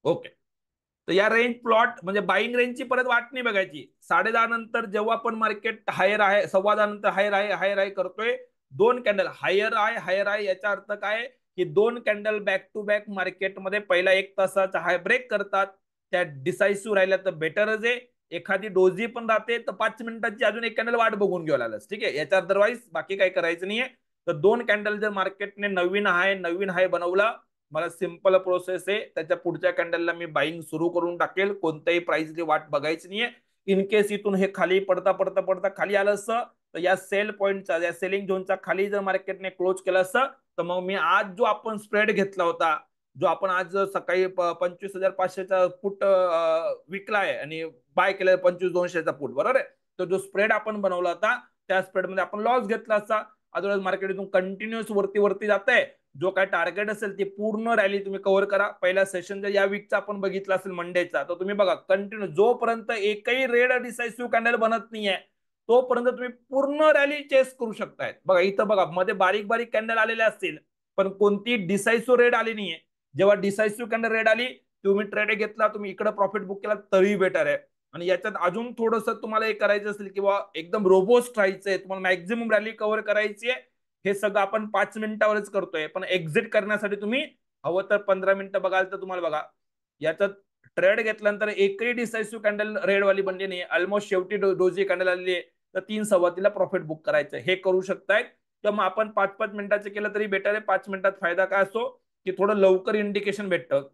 ओके. तर या रेंज प्लॉट म्हणजे बाईंग रेंजची परत वाट नाही बघायची. 10:30 नंतर जेव्हा पण मार्केट हायर आहे, 10:15 नंतर हायर आहे करतोय, 2 कॅन्डल हायर आहे याचा अर्थ काय की 2 कॅन्डल बॅक टू बॅक मार्केटमध्ये पहिला 1 तासाचा हाय ब्रेक करतात, त्या डिसाइसिव्ह राहिल्या तर बेटरच आहे. एखादी डोजी पण राहते तर 5 मिनिटाची अजून 1 कॅन्डल वाट बघून घ्यावं लागलं, ठीक आहे. याच्या अदरवाईज बाकी काही करायचं नाहीये. तर 2 कॅन्डल जर मार्केटने नवीन हाय बनवला, मला सिंपल प्रोसेस आहे, त्याच्या पुढच्या कॅन्डलला मी बाईंग सुरू करून टाकेल, कोणत्याही प्राइसची वाट बघायची नाहीये. इन केस इथून हे खाली पडता खाली आलं असतं, तर या सेल पॉईंटचा, या सेलिंग झोनचा खाली जर मार्केटने क्लोज केलं असतं, तर मग मी आज जो आपण स्प्रेड घेतला होता, जो आपण आज सकाळी 25,500चा पुट विकलाय आणि बाय केलं 25,200चा पुट, बरोबर आहे. तो जो स्प्रेड आपण बनवला होता, त्या स्प्रेड मध्ये आपण लॉस घेतला असता. अदरवाईज मार्केट इथून कंटिन्युअस वरती जात आहे. जो काय टार्गेट असेल ते पूर्ण रॅली तुम्ही कव्हर करा. पहिला सेशन जर या वीकचा आपण बघितला असेल मंडेचा, तर तुम्ही बघा कंटिन्यू जोपर्यंत एकही रेड डिसाइसिव्ह कॅन्डल बनत नाहीये, तोपर्यंत तुम्ही पूर्ण रॅली चेस करू शकताय. बघा इथं बघा मध्ये बारीक बारीक कॅन्डल आलेले असतील, पण कोणती डिसाइसिव्ह रेड आली नाहीये. जेव्हा डिसाइसिव्ह कॅन्डल रेड आली, तुम्ही ट्रेड घेतला, तुम्ही इकडे प्रॉफिट बुक केला तरी बेटर आहे. आणि याच्यात अजून थोडंसं तुम्हाला हे करायचं असेल किंवा एकदम रोबोस्ट राहायचंय, तुम्हाला मॅक्झिमम रॅली कव्हर करायची आहे, हे सगळं आपण 5 मिनिटावरच करतोय. पण एक्झिट करण्यासाठी तुम्ही हवं तर 15 मिनिटं बघाल तर तुम्हाला बघा याच्यात ट्रेड घेतल्यानंतर एकही डिसाइसिव्ह कॅन्डल रेडवाली बनली नाही, ऑलमोस्ट शेवटी डोजी कॅन्डल आलेली आहे, तर 3:15 प्रॉफिट बुक करायचं, हे करू शकताय. किंवा मग आपण 5-5 मिनिटाचं केलं तरी बेटर आहे. 5 मिनिटात फायदा काय असतो की थोडं लवकर इंडिकेशन भेटतं,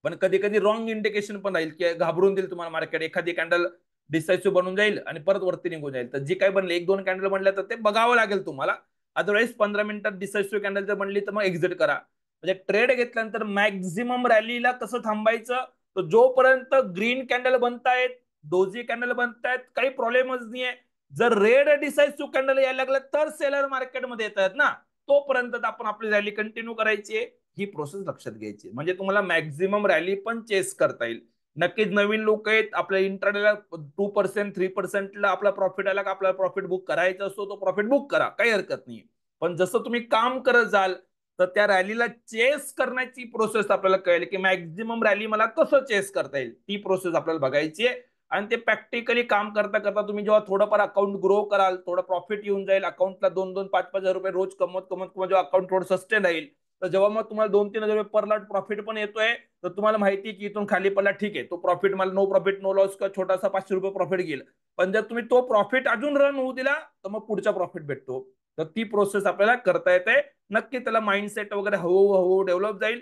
पण कधी कधी रॉंग इंडिकेशन पण राहील की घाबरून देईल तुम्हाला मार्केट, एखादी कॅन्डल डिसाइसिव्ह बनून जाईल आणि परत वरती निघून जाईल. तर जी काही बनले 1-2 कॅन्डल बनल्या तर ते बघावं लागेल तुम्हाला. अदरवाईज 15 मिनिटात डिसाइसिव्ह कॅन्डल जर बनली तर मग एक्झिट करा. म्हणजे ट्रेड घेतल्यानंतर मॅक्झिमम रॅलीला कसं थांबायचं, तर जोपर्यंत ग्रीन कॅन्डल बनतायत, डोजी कॅन्डल बनतायत, काही प्रॉब्लेमच नाहीये. जर रेड डिसाइसिव्ह कॅन्डल यायला लागलं तर सेलर मार्केटमध्ये येतात ना, तोपर्यंत आपण आपली रॅली कंटिन्यू करायची आहे. ही प्रोसेस लक्षात घ्यायची, म्हणजे तुम्हाला मॅक्झिमम रॅली पण चेस करता येईल. नक्कीच नवीन लोक आहेत आपल्या इंटरनेटला 2% 3%ला आपला प्रॉफिट आला का आपला प्रॉफिट बुक करायचा असतो, तो प्रॉफिट बुक करा, काही हरकत नाही. पण जसं तुम्ही काम करत जाल तर त्या रॅलीला चेस करण्याची प्रोसेस आपल्याला कळेल की मॅक्झिमम रॅली मला कसं चेस करता येईल, ती प्रोसेस आपल्याला बघायची आहे. आणि ते प्रॅक्टिकली काम करता करता तुम्ही जेव्हा थोडंफार अकाउंट ग्रो कराल, थोडं प्रॉफिट येऊन जाईल अकाउंटला, 2-2 5-5 हजार रुपये रोज कमवत कमवत किंवा जेव्हा अकाउंट थोडं सस्टेन राहील, तर जेव्हा मग तुम्हाला 2-3 हजार रुपये पर लॉट प्रॉफिट पण येतोय, तर तुम्हाला माहिती की इथून खाली पडला ठीक आहे, तो प्रॉफिट मला नो प्रॉफिट नो लॉस किंवा छोटासा 500 रुपये प्रॉफिट घेईल. पण जर तुम्ही तो प्रॉफिट अजून रन होऊ दिला तर मग पुढचा प्रॉफिट भेटतो. तर ती प्रोसेस आपल्याला करता येते. नक्की त्याला माइंडसेट वगैरे हळूहळू डेव्हलप जाईल.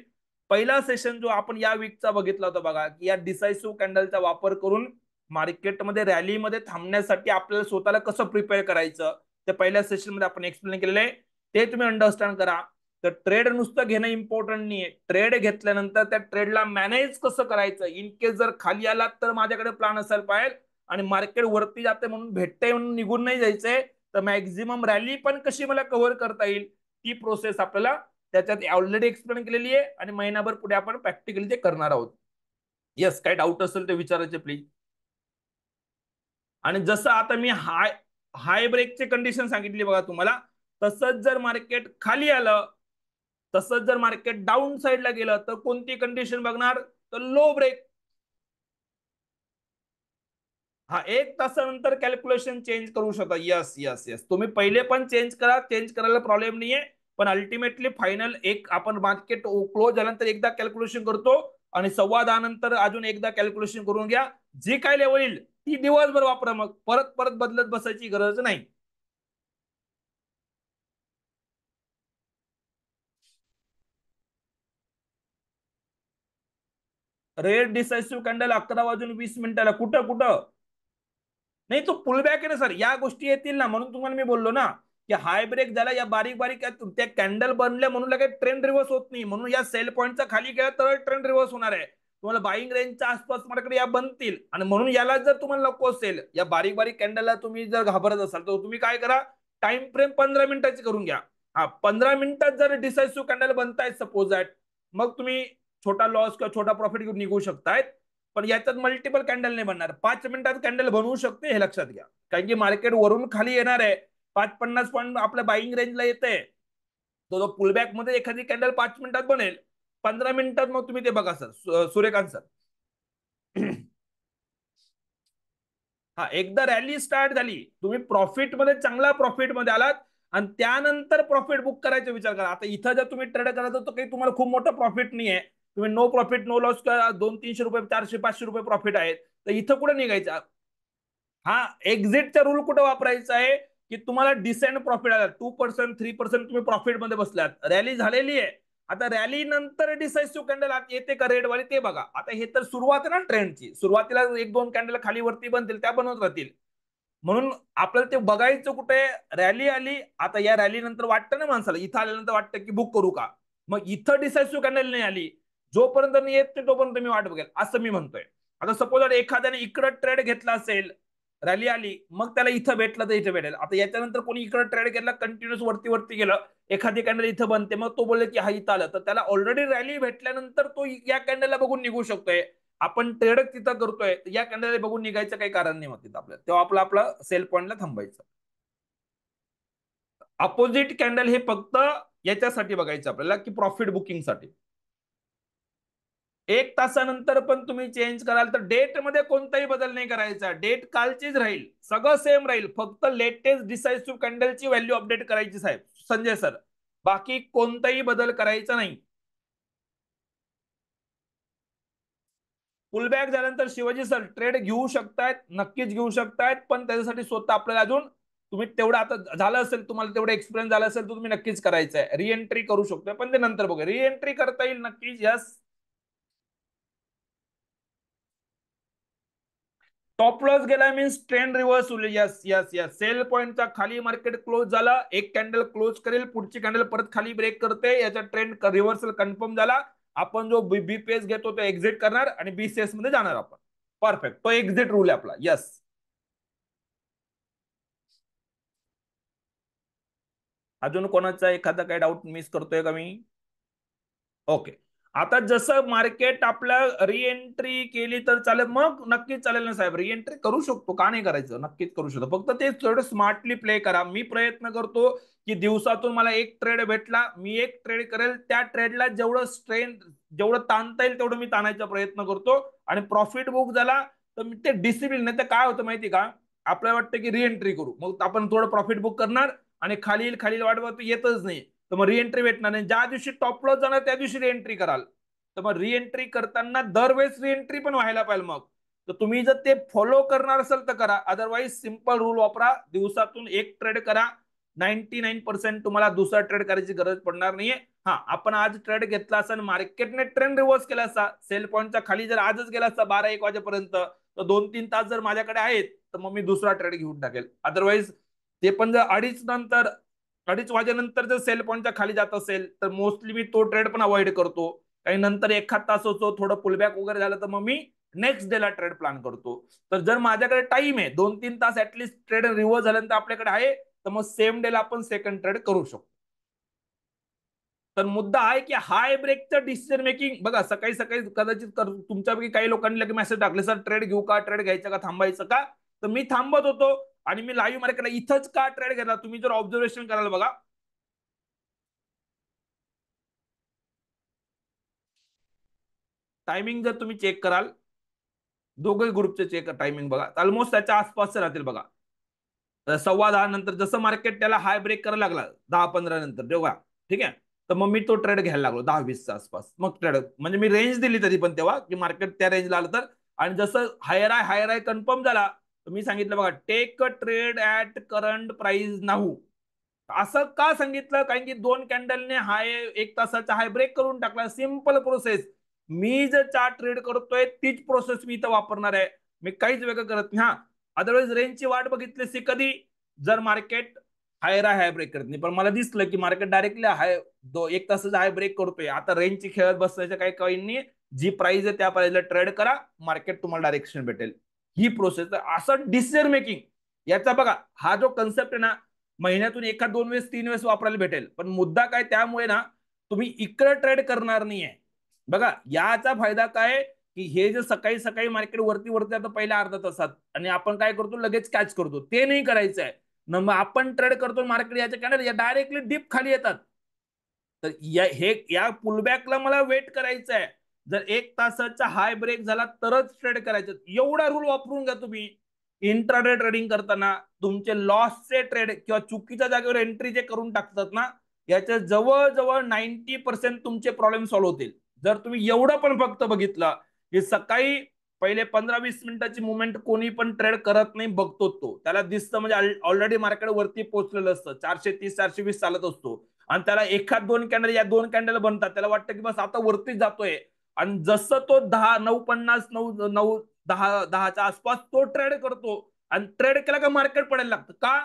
पहिला सेशन जो आपण या वीकचा बघितला होता बघा, की या डिसाइसिव्ह कॅन्डलचा वापर करून मार्केटमध्ये रॅलीमध्ये थांबण्यासाठी आपल्याला स्वतःला कसं प्रिपेअर करायचं, ते पहिल्या सेशन मध्ये आपण एक्सप्लेन केलेलं आहे. ते तुम्ही अंडरस्टँड करा. तर ट्रेड नुसतं घेणं इम्पॉर्टंट नाहीये, ट्रेड घेतल्यानंतर त्या ट्रेडला मॅनेज कसं करायचं. इन केस जर खाली आला तर माझ्याकडे प्लॅन असायला पाहिजे, आणि मार्केट वरती जाते म्हणून भेटते म्हणून निघून नाही जायचंय. तर मॅक्झिमम रॅली पण कशी मला कव्हर करता येईल, ती प्रोसेस आपल्याला त्याच्यात ऑलरेडी एक्सप्लेन केलेली आहे, आणि महिनाभर पुढे आपण प्रॅक्टिकली ते करणार आहोत. येस, काय डाऊट असेल ते विचारायचे प्लीज. आणि जसं आता मी हाय ब्रेकचे कंडिशन सांगितली बघा तुम्हाला, तसंच जर मार्केट खाली आलं, तसंच जर मार्केट डाऊन साईडला गेलं तर कोणती कंडिशन बघणार, तर लो ब्रेक. हा 1 तासानंतर कॅल्क्युलेशन चेंज करू शकता. यस यस यस, तुम्ही पहिले पण चेंज करा, चेंज करायला प्रॉब्लेम नाहीये. पण अल्टिमेटली फायनल एक आपण मार्केट क्लोज झाल्यानंतर एकदा कॅल्क्युलेशन करतो आणि 10:15 नंतर अजून एकदा कॅल्क्युलेशन करून घ्या. जी काय लेवल येईल ती दिवसभर वापरा, मग परत परत बदलत बसायची गरज नाही. रेड डिसायसिव्ह कॅन्डल 11:20 कुठं कुठं नाही, तो पुल बॅक आहे ना सर, या गोष्टी येतील ना, म्हणून तुम्हाला मी बोललो ना की हाय ब्रेक झाला, या बारीक बारीक त्या कॅन्डल बनल्या म्हणून लगेच ट्रेंड रिव्हर्स होत नाही. म्हणून या सेल पॉईंटचा खाली गेला तर ट्रेंड रिव्हर्स होणार आहे. तुम्हाला बाईंग रेंजच्या आसपास माझ्याकडे या बनतील, आणि म्हणून याला जर तुम्हाला नको असेल, या बारीक बारीक कॅन्डलला तुम्ही जर घाबरत असाल तर तुम्ही काय करा, टाइम फ्रेम 15 मिनिटाची करून घ्या. हा 15 मिनिटात जर डिसायसिव्ह कॅन्डल बनतायत सपोज दॅट, मग तुम्ही छोटा लॉस किंवा छोटा प्रॉफिट घेऊन निघू शकतायत. पण याच्यात मल्टिपल कॅन्डल नाही बनणार. 5 मिनिटात कॅन्डल बनवू शकते हे लक्षात घ्या, कारण की मार्केट वरून खाली येणार आहे. 50 पॉईंट आपल्या बाईंग रेंजला येते, तो पुलबॅक मध्ये एखादी कॅन्डल 5 मिनिटात बनेल. 15 मिनिटात मग तुम्ही ते बघा सर, सूर्यकांत सर. हा एकदा रॅली स्टार्ट झाली, तुम्ही प्रॉफिट मध्ये चांगला प्रॉफिट मध्ये आलात आणि त्यानंतर प्रॉफिट बुक करायचा विचार करा. आता इथं जर तुम्ही ट्रेड करायचं तर काही तुम्हाला खूप मोठं प्रॉफिट नाही आहे, तुम्ही नो प्रॉफिट नो लॉस 200-300 रुपये 400-500 रुपये प्रॉफिट आहेत, तर इथं कुठे निघायचं. हा एक्झिटचा रूल कुठे वापरायचा आहे की तुम्हाला डिसेंट प्रॉफिट आला, 2% 3% तुम्ही प्रॉफिट मध्ये बसलात, रॅली झालेली आहे. आता रॅली नंतर डिसायसिव्ह कॅन्डल येते का रेड वाली ते बघा. आता हे तर सुरुवात आहे ना ट्रेंडची, सुरुवातीला एक दोन कॅन्डल खाली वरती बनतील, त्या बनवत राहतील. म्हणून आपल्याला ते बघायचं कुठे, रॅली आली, आता या रॅली नंतर वाटतं ना माणसाला, इथं आल्यानंतर वाटतं की बुक करू का, मग इथं डिसायसिव्ह कॅन्डल नाही आली, जोपर्यंत नाही येत तोपर्यंत मी वाट बघेल, असं मी म्हणतोय. आता सपोज एखाद्याने इकडं ट्रेड घेतला असेल, रॅली आली, मग त्याला इथं भेटलं तर इथं भेटेल. आता याच्यानंतर कोणी इकडे ट्रेड केला, कंटिन्युअस वरती वरती गेलं, एखादी कॅन्डल इथं बनते, मग तो बोलले की हा इथं आलं, तर त्याला ऑलरेडी रॅली भेटल्यानंतर तो या कॅन्डलला बघून निघू शकतोय. आपण ट्रेड तिथं करतोय, या कॅन्डलला बघून निघायचं काही कारण नाही मग तिथं आपल्याला, तेव्हा आपलं आपलं सेल पॉईंटला थांबायचं. अपोजिट कॅन्डल हे फक्त याच्यासाठी बघायचं आपल्याला की प्रॉफिट बुकिंगसाठी. 1 तासानंतर पण तुम्ही चेंज कराल तर डेट मध्ये कोणताही बदल नाही करायचा, डेट कालचीच राहील, सगळं सेम राहील, फक्त लेटेस्ट डिसायसिव्ह कॅन्डलची व्हॅल्यू अपडेट करायची साहेब संजय सर, बाकी कोणताही बदल करायचा नाही. पुलबॅक झाल्यानंतर शिवाजी सर ट्रेड घेऊ शकतायत, नक्कीच घेऊ शकतायत, पण त्याच्यासाठी स्वतः आपल्याला अजून, तुम्ही तेवढं आता झालं असेल, तुम्हाला तेवढं एक्सपिरियन्स झाला असेल तर तुम्ही नक्कीच करायचं आहे, रिएंट्री करू शकतोय, पण ते नंतर बघा, रिएंट्री करता येईल नक्कीच. यस, टॉप लॉस गेला मीन्स ट्रेंड रिव्हर्स होईल. यस यस यस, सेल पॉईंटचा खाली मार्केट क्लोज झाला, एक कॅन्डल क्लोज करेल, पुढची कॅन्डल परत खाली ब्रेक करते, याचा ट्रेंड रिव्हर्सल कन्फर्म झाला, आपण जो बीपीएस घेतो तो एक्झिट करणार आणि बीसीएस मध्ये जाणार आपण. परफेक्ट, तो एक्झिट रूल आहे आपला. यस, अजून कोणाचा एखादा काही डाऊट मिस करतोय का मी? ओके, आता जसं मार्केट आपल्या रिएंट्री केली तर चालेल, मग नक्कीच चालेल ना साहेब, रिएंट्री करू शकतो, का नाही करायचं, नक्कीच करू शकतो, फक्त ते थोडं स्मार्टली प्ले करा. मी प्रयत्न करतो की दिवसातून मला एक ट्रेड भेटला, मी एक ट्रेड करेल, त्या ट्रेडला जेवढं स्ट्रेन, जेवढं ताणता येईल तेवढं मी ताणायचा प्रयत्न करतो, आणि प्रॉफिट बुक झाला तर मी ते डिसिप्लिन, नाही तर काय होतं माहिती का, आपल्याला वाटतं की रिएंट्री करू, मग आपण थोडं प्रॉफिट बुक करणार आणि खालील खालील वाट बघतो, येतच नाही, तर मग रिएंट्री भेटणार नाही. ज्या दिवशी टॉप लॉस जाणार त्या दिवशी रिएंट्री कराल, तर मग रिएंट्री करताना दरवेळेस रिएंट्री पण व्हायला पाहिजे. मग तर तुम्ही जर ते फॉलो करणार असेल तर करा, अदरवाईज सिंपल रूल वापरा, दिवसातून एक ट्रेड करा, 99% तुम्हाला दुसरा ट्रेड करायची गरज पडणार नाहीये. हा, आपण आज ट्रेड घेतला असेल, मार्केटने ट्रेंड रिव्हर्स केला असता, सेल पॉईंटच्या खाली जर आजच गेला असता 12-1 वाजेपर्यंत, तर 2-3 तास जर माझ्याकडे आहेत तर मग मी दुसरा ट्रेड घेऊन टाकेल. अदरवाईज ते पण जर अडीच वाजेनंतर जर सेल पॉईंटच्या खाली जात असेल तर मोस्टली मी तो ट्रेड पण अवॉइड करतो. काही नंतर एखाद तास होतो, थोडं पुलबॅक वगैरे झालं तर मग मी नेक्स्ट डे ला ट्रेड प्लॅन करतो. तर जर माझ्याकडे टाइम आहे, 2-3 तास ऍटलीस्ट ट्रेड रिव्हर्स झाल्यानंतर आपल्याकडे आहे, तर मग सेम डे ला आपण सेकंड ट्रेड करू शकतो. तर मुद्दा आहे की हाय ब्रेकचं डिसिजन मेकिंग बघा, सकाळी सकाळी कदाचित तुमच्यापैकी काही लोकांनी लगेच मेसेज टाकले, सर ट्रेड घेऊ का, ट्रेड घ्यायचा का, थांबायचं का, तर मी थांबत होतो आणि मी लाईव्ह मार्केटला इथंच का ट्रेड घेतला, तुम्ही जर ऑब्झर्वेशन कराल बघा, टायमिंग जर तुम्ही चेक कराल, दोघे ग्रुपचे चेक टायमिंग बघा, ऑलमोस्ट त्याच्या आसपासचे राहतील बघा. 10:15 नंतर जसं मार्केट त्याला हाय ब्रेक करायला लागला, 10-15 नंतर तेव्हा ठीक आहे. तर मग मी तो ट्रेड घ्यायला लागलो 10-20च्या आसपास. मग ट्रेड म्हणजे मी रेंज दिली तरी पण तेव्हा की मार्केट त्या रेंजला आलं तर, आणि जसं हायर आय कन्फर्म झाला तर मी सांगितलं बघा, take a trade at current price now. असं का सांगितलं? कारण की 2 कॅन्डलने हाय, 1 तासाचा हाय ब्रेक करून टाकला. Simple process. मी जर चार्ट ट्रेड करतोय तीच प्रोसेस मी इथं वापरणार आहे. मी काहीच वेगळं करत नाही. हा, अदरवाईज रेंजची वाट बघितली कधी, जर मार्केट हायर हाय ब्रेक करत नाही, पण मला दिसलं की मार्केट डायरेक्टली हाय 1 तासाचा हाय ब्रेक करतोय, आता रेंजची खेळत बसायचं काही काही नाही. जी प्राइस आहे त्या प्राइसला ट्रेड करा, मार्केट तुम्हाला डायरेक्शन भेटेल. ही प्रोसेस. असं डिसिजन मेकिंग याचा बघा, हा जो कन्सेप्ट आहे ना, महिन्यातून 1-2 वेळेस 3 वेळेस वापरायला भेटेल. पण मुद्दा काय, त्यामुळे ना तुम्ही इकडे ट्रेड करणार नाहीये. बघा याचा फायदा काय, की हे जे सकाळी सकाळी मार्केट वरती वरती आता पहिल्या अर्धा तासात, आणि आपण काय करतो लगेच कॅच करतो, ते नाही करायचं आहे. मग आपण ट्रेड करतो मार्केट याच्या कॅन्डल या डायरेक्टली डीप खाली येतात. तर या पुलबॅकला मला वेट करायचं आहे. जर 1 तासाचा हाय ब्रेक झाला तरच ट्रेड करायचं. एवढा रूल वापरून घ्या तुम्ही. इंट्राडे ट्रेडिंग करताना तुमचे लॉसचे ट्रेड किंवा चुकीच्या जागेवर एंट्री जे करून टाकतात ना, याच्या जवळजवळ 90% तुमचे प्रॉब्लेम सॉल्व्ह होतील. जर तुम्ही एवढं पण फक्त बघितलं की सकाळी पहिले 15-20 मिनिटाची मुवमेंट कोणी पण ट्रेड करत नाही, बघतो तो, त्याला दिसतं म्हणजे ऑलरेडी मार्केट वरती पोहोचलेलं असतं, 430-420 चालत असतो, आणि त्याला एखाद 2 कॅन्डल या 2 कॅन्डल बनतात, त्याला वाटतं की बस आता वरतीच जातोय. आणि जसं तो 9:50 9:10च्या आसपास तो ट्रेड करतो, आणि ट्रेड केला का मार्केट पडायला लागतं. का?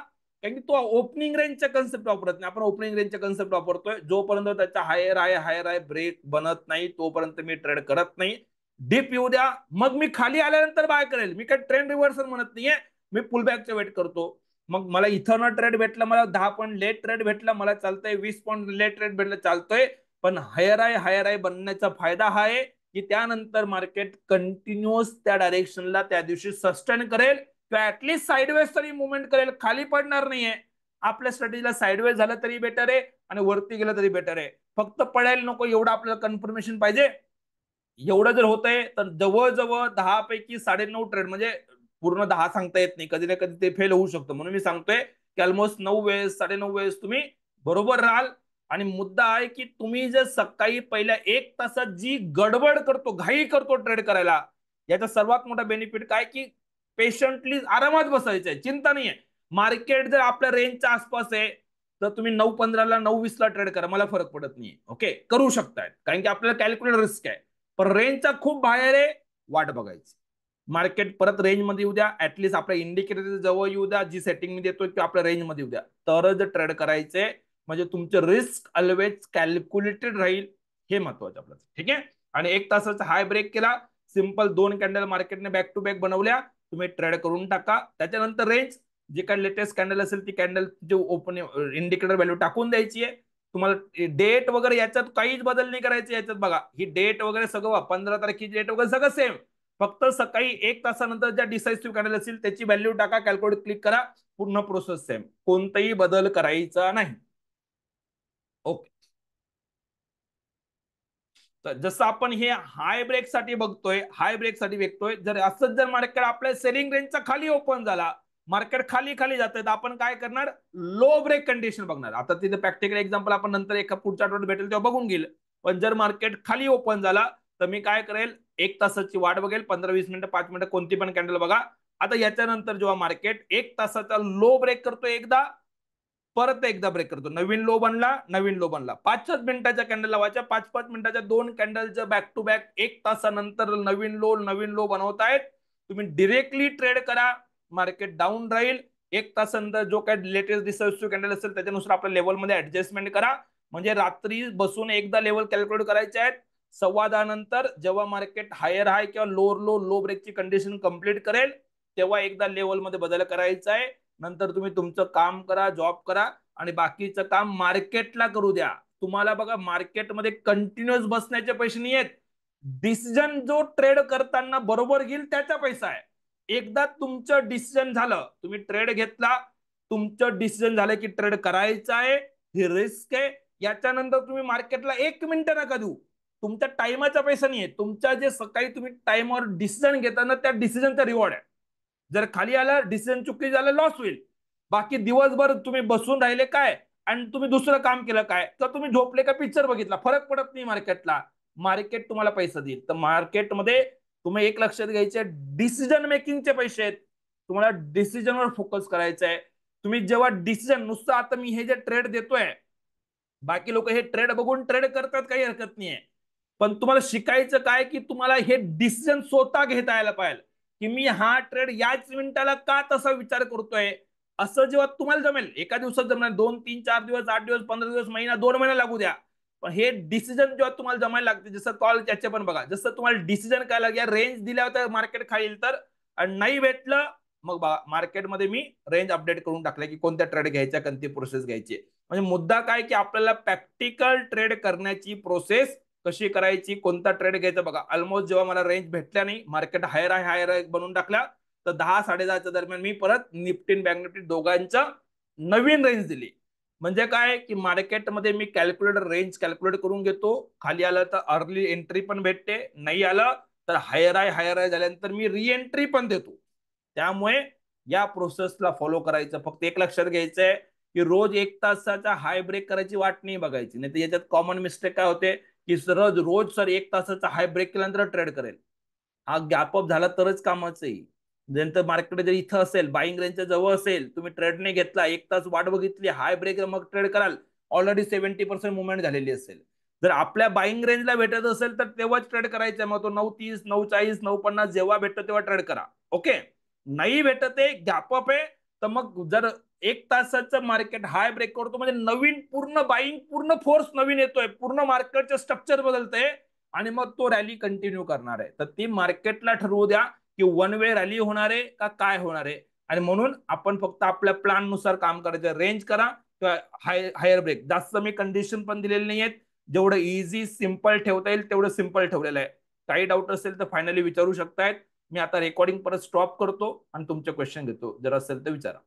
कारण की तो ओपनिंग रेंजचा कन्सेप्ट वापरत नाही. आपण ओपनिंग रेंजचा कन्सेप्ट वापरतोय. जोपर्यंत त्याचा हायर आहे ब्रेक बनत नाही तोपर्यंत मी ट्रेड करत नाही. डीप येऊ द्या, मग मी खाली आल्यानंतर बाय करेल. मी काय ट्रेंड रिव्हर्सल म्हणत नाहीये, मी पुल बॅकचा वेट करतो. मग मला इथं न ट्रेड भेटला, मला 10 पॉईंट लेट ट्रेड भेटला, मला चालतंय. 20 पॉईंट लेट ट्रेड भेटलं, चालतोय. पण हायर आय बनण्याचा फायदा हा आहे की त्यानंतर मार्केट कंटिन्युअस त्या डायरेक्शनला त्या दिवशी सस्टेन करेल, किंवा ऍटलीस्ट साईडवेज तरी मुवमेंट करेल, खाली पडणार नाहीये. आपल्या स्ट्रॅटेजीला साईडवेज झालं तरी बेटर आहे, आणि वरती गेलं तरी बेटर आहे. फक्त पडायला नको एवढं आपल्याला कन्फर्मेशन पाहिजे. एवढं जर होतंय तर जवळजवळ 10 पैकी 9.5 ट्रेड, म्हणजे पूर्ण 10 सांगता येत नाही, कधी ना कधी ते फेल होऊ शकतं. म्हणून मी सांगतोय की ऑलमोस्ट 9 वेळेस 9.5 वेळेस तुम्ही बरोबर राहाल. आणि मुद्दा आहे की तुम्ही जर सकाळी पहिल्या 1 तासात जी गडबड करतो, घाई करतो ट्रेड करायला, याचा सर्वात मोठा बेनिफिट काय, की पेशंटली आरामात बसायचंय, चिंता नाहीये. मार्केट जर आपल्या रेंजच्या आसपास आहे तर तुम्ही 9:15ला 9:20ला ट्रेड करा, मला फरक पडत नाही. ओके, करू शकताय, कारण की आपल्याला कॅल्क्युलेटर रिस्क आहे. पण रेंजचा खूप बाहेर आहे, वाट बघायची. मार्केट परत रेंज मध्ये येऊ द्या, ऍटलीस्ट आपल्या इंडिकेटर जवळ येऊ द्या, जी सेटिंग मी देतोय की आपल्या रेंज मध्ये येऊ द्या, तरच ट्रेड करायचे. म्हणजे तुमचे रिस्क ऑलवेज कॅल्क्युलेटेड राहील, हे महत्वाचं आपलं. ठीक आहे. आणि 1 तासाचा हाय ब्रेक केला, सिंपल 2 कॅन्डल मार्केटने बॅक टू बॅक बनवल्या, तुम्ही ट्रेड करून टाका. त्याच्यानंतर रेंज, जे काही लेटेस्ट कॅन्डल असेल ती कॅन्डल जे ओपन इंडिकेटर व्हॅल्यू टाकून द्यायची आहे. तुम्हाला डेट वगैरे याच्यात काहीच बदल नाही करायचे. याच्यात बघा, ही डेट वगैरे सगळं 15 तारखेची डेट वगैरे सगळं सेम. फक्त सकाळी 1 तासानंतर ज्या डिसाइसिव्ह कॅन्डल असेल त्याची व्हॅल्यू टाका, कॅल्क्युलेट क्लिक करा, पूर्ण प्रोसेस सेम, कोणताही बदल करायचा नाही. ओके. तर जसं आपण हे हाय ब्रेक साठी बघतोय, हाय ब्रेक साठी बघतोय, जर असंच जर मार्केट आपल्या सेलिंग रेंजचा खाली ओपन झाला, मार्केट खाली खाली जात तर आपण काय करणार, लो ब्रेक कंडिशन बघणार. आता तिथे प्रॅक्टिकल एक्झाम्पल आपण नंतर एका पुढच्या आठवड्यात भेटेल तेव्हा बघून घेईल. पण जर मार्केट खाली ओपन झाला तर मी काय करेल, 1 तासाची वाट बघेल, 15-20 मिनिटं 5 मिनिटं कोणती पण कॅन्डल बघा. आता याच्यानंतर जेव्हा मार्केट 1 तासाचा लो ब्रेक करतो एकदा, परत एकदा ब्रेक करतो, नवीन लो बनला, नवीन लो बनला, 5-5 मिनिटाच्या कॅन्डल लावायच्या, 5-5 मिनिटाच्या 2 कॅन्डलच्या बॅक टू बॅक 1 तासानंतर नवीन लो बनवतायत, तुम्ही डिरेक्टली ट्रेड करा. मार्केट डाऊन राहील. 1 तासानंतर जो काही लेटेस्ट डिसाइसिव्ह कॅन्डल असेल त्याच्यानुसार आपल्या लेवलमध्ये ऍडजस्टमेंट करा. म्हणजे रात्री बसून एकदा लेवल कॅल्क्युलेट करायचे आहेत. 10:15 नंतर जेव्हा मार्केट हायर हाय किंवा लो ब्रेकची कंडिशन कंप्लीट करेल, तेव्हा एकदा लेवलमध्ये बदल करायचा आहे. नंतर तुम्ही तुमचं काम करा, जॉब करा, आणि बाकीचं काम मार्केटला करू द्या. तुम्हाला बघा, मार्केटमध्ये कंटिन्युअस बसण्याचे पैसे नाही आहेत. डिसिजन जो ट्रेड करताना बरोबर घेईल त्याचा पैसा आहे. एकदा तुमचं डिसिजन झालं, तुम्ही ट्रेड घेतला, तुमचं डिसिजन झालं की ट्रेड करायचं आहे, हे रिस्क आहे, याच्यानंतर तुम्ही मार्केटला 1 मिनिट नका देऊ. तुमच्या टाइमाचा पैसा नाही आहे, तुमच्या जे सकाळी तुम्ही टाइमवर डिसिजन घेताना त्या डिसिजनचा रिवॉर्ड आहे. जर खाली आला, डिसिजन चुकी झाला, लॉस होईल. बाकी दिवसभर तुम्ही बसून राहिले काय, आणि तुम्ही दुसरं काम केलं काय, तर तुम्ही झोपले का पिक्चर बघितला, फरक पडत नाही मार्केटला. मार्केट तुम्हाला पैसा देईल. तर मार्केटमध्ये तुम्ही एक लक्षात घ्यायचे, डिसिजन मेकिंगचे पैसे आहेत. तुम्हाला डिसिजनवर फोकस करायचा आहे. तुम्ही जेव्हा डिसिजन, नुसतं आता मी हे जे ट्रेड देतोय, बाकी लोक हे ट्रेड बघून ट्रेड करतात, काही हरकत नाहीये. पण तुम्हाला शिकायचं काय, की तुम्हाला हे डिसिजन स्वतः घेता यायला पाहिजे, की मी हा ट्रेड याच मिनिटाला का तसा विचार करतोय. असं जेव्हा तुम्हाला जमेल, एका दिवसात जमणार, 2 3 4 दिवस, 8 दिवस, 15 दिवस, महिना, 2 महिना लागू द्या. पण हे डिसिजन जेव्हा तुम्हाला जमायला लागते, जसं कॉल त्याचे पण बघा, जसं तुम्हाला डिसिजन काय लागेल, रेंज दिल्यावर तर मार्केट खाईल, तर आणि नाही भेटलं मग बघा मार्केटमध्ये मी रेंज अपडेट करून टाकले, की कोणत्या ट्रेड घ्यायच्या, कोणती प्रोसेस घ्यायची. म्हणजे मुद्दा काय, की आपल्याला प्रॅक्टिकल ट्रेड करण्याची प्रोसेस कशी करायची, कोणता ट्रेड घ्यायचा बघा. ऑलमोस्ट जेव्हा मला रेंज भेटल्या नाही, मार्केट हायर आहे हायर बनवून टाकल्या, तर 10 10:30च्या दरम्यान मी परत निफ्टी बँक निफ्टी दोघांचं नवीन रेंज दिली. म्हणजे काय, की मार्केटमध्ये मी कॅल्क्युलेटर रेंज कॅल्क्युलेट करून घेतो. खाली आलं तर अर्ली एंट्री पण भेटते, नाही आलं तर हायर आहे झाल्यानंतर मी री एंट्री पण देतो. त्यामुळे या प्रोसेसला फॉलो करायचं. फक्त एक लक्षात घ्यायचंय, की रोज 1 तासाचा हाय ब्रेक करायची वाट नाही बघायची. नाही तर याच्यात कॉमन मिस्टेक काय होते, की रोज रोज सर 1 तासाचा हाय ब्रेक केल्यानंतर ट्रेड करेल. हा गॅप अप झाला तरच कामाचं आहे. नंतर मार्केट जर इथं असेल, बाईंग रेंजच्या जवळ असेल, तुम्ही ट्रेड नाही घेतला, 1 तास वाट बघितली, हाय ब्रेक मग ट्रेड कराल, ऑलरेडी 70% मुवमेंट झालेली असेल. जर आपल्या बाईंग रेंजला भेटत असेल तर तेव्हाच ट्रेड करायचा. मग तो 9:30 9:40 9:50 जेव्हा भेटतो तेव्हा ट्रेड करा. ओके. नाही भेटत आहे, गॅप अप आहे, तर मग जर 1 तासाचं मार्केट हाय ब्रेक करतो, म्हणजे नवीन पूर्ण बाईंग, पूर्ण फोर्स नवीन येतोय, पूर्ण मार्केटचं स्ट्रक्चर बदलतंय, आणि मग तो रॅली कंटिन्यू करणार आहे. तर ती मार्केटला ठरवू द्या, की वन वे रॅली होणार आहे का काय होणार आहे. आणि म्हणून आपण फक्त आपल्या प्लॅन नुसार काम करायचं. रेंज करा किंवा हायर ब्रेक. जास्त मी कंडिशन पण दिलेली नाही आहेत. जेवढं इझी सिंपल ठेवता येईल तेवढं सिंपल ठेवलेलं आहे. काही डाऊट असेल तर फायनली विचारू शकतायत. मी आता रेकॉर्डिंग परत स्टॉप करतो आणि तुमचे क्वेश्चन घेतो, जर असेल तर विचारा.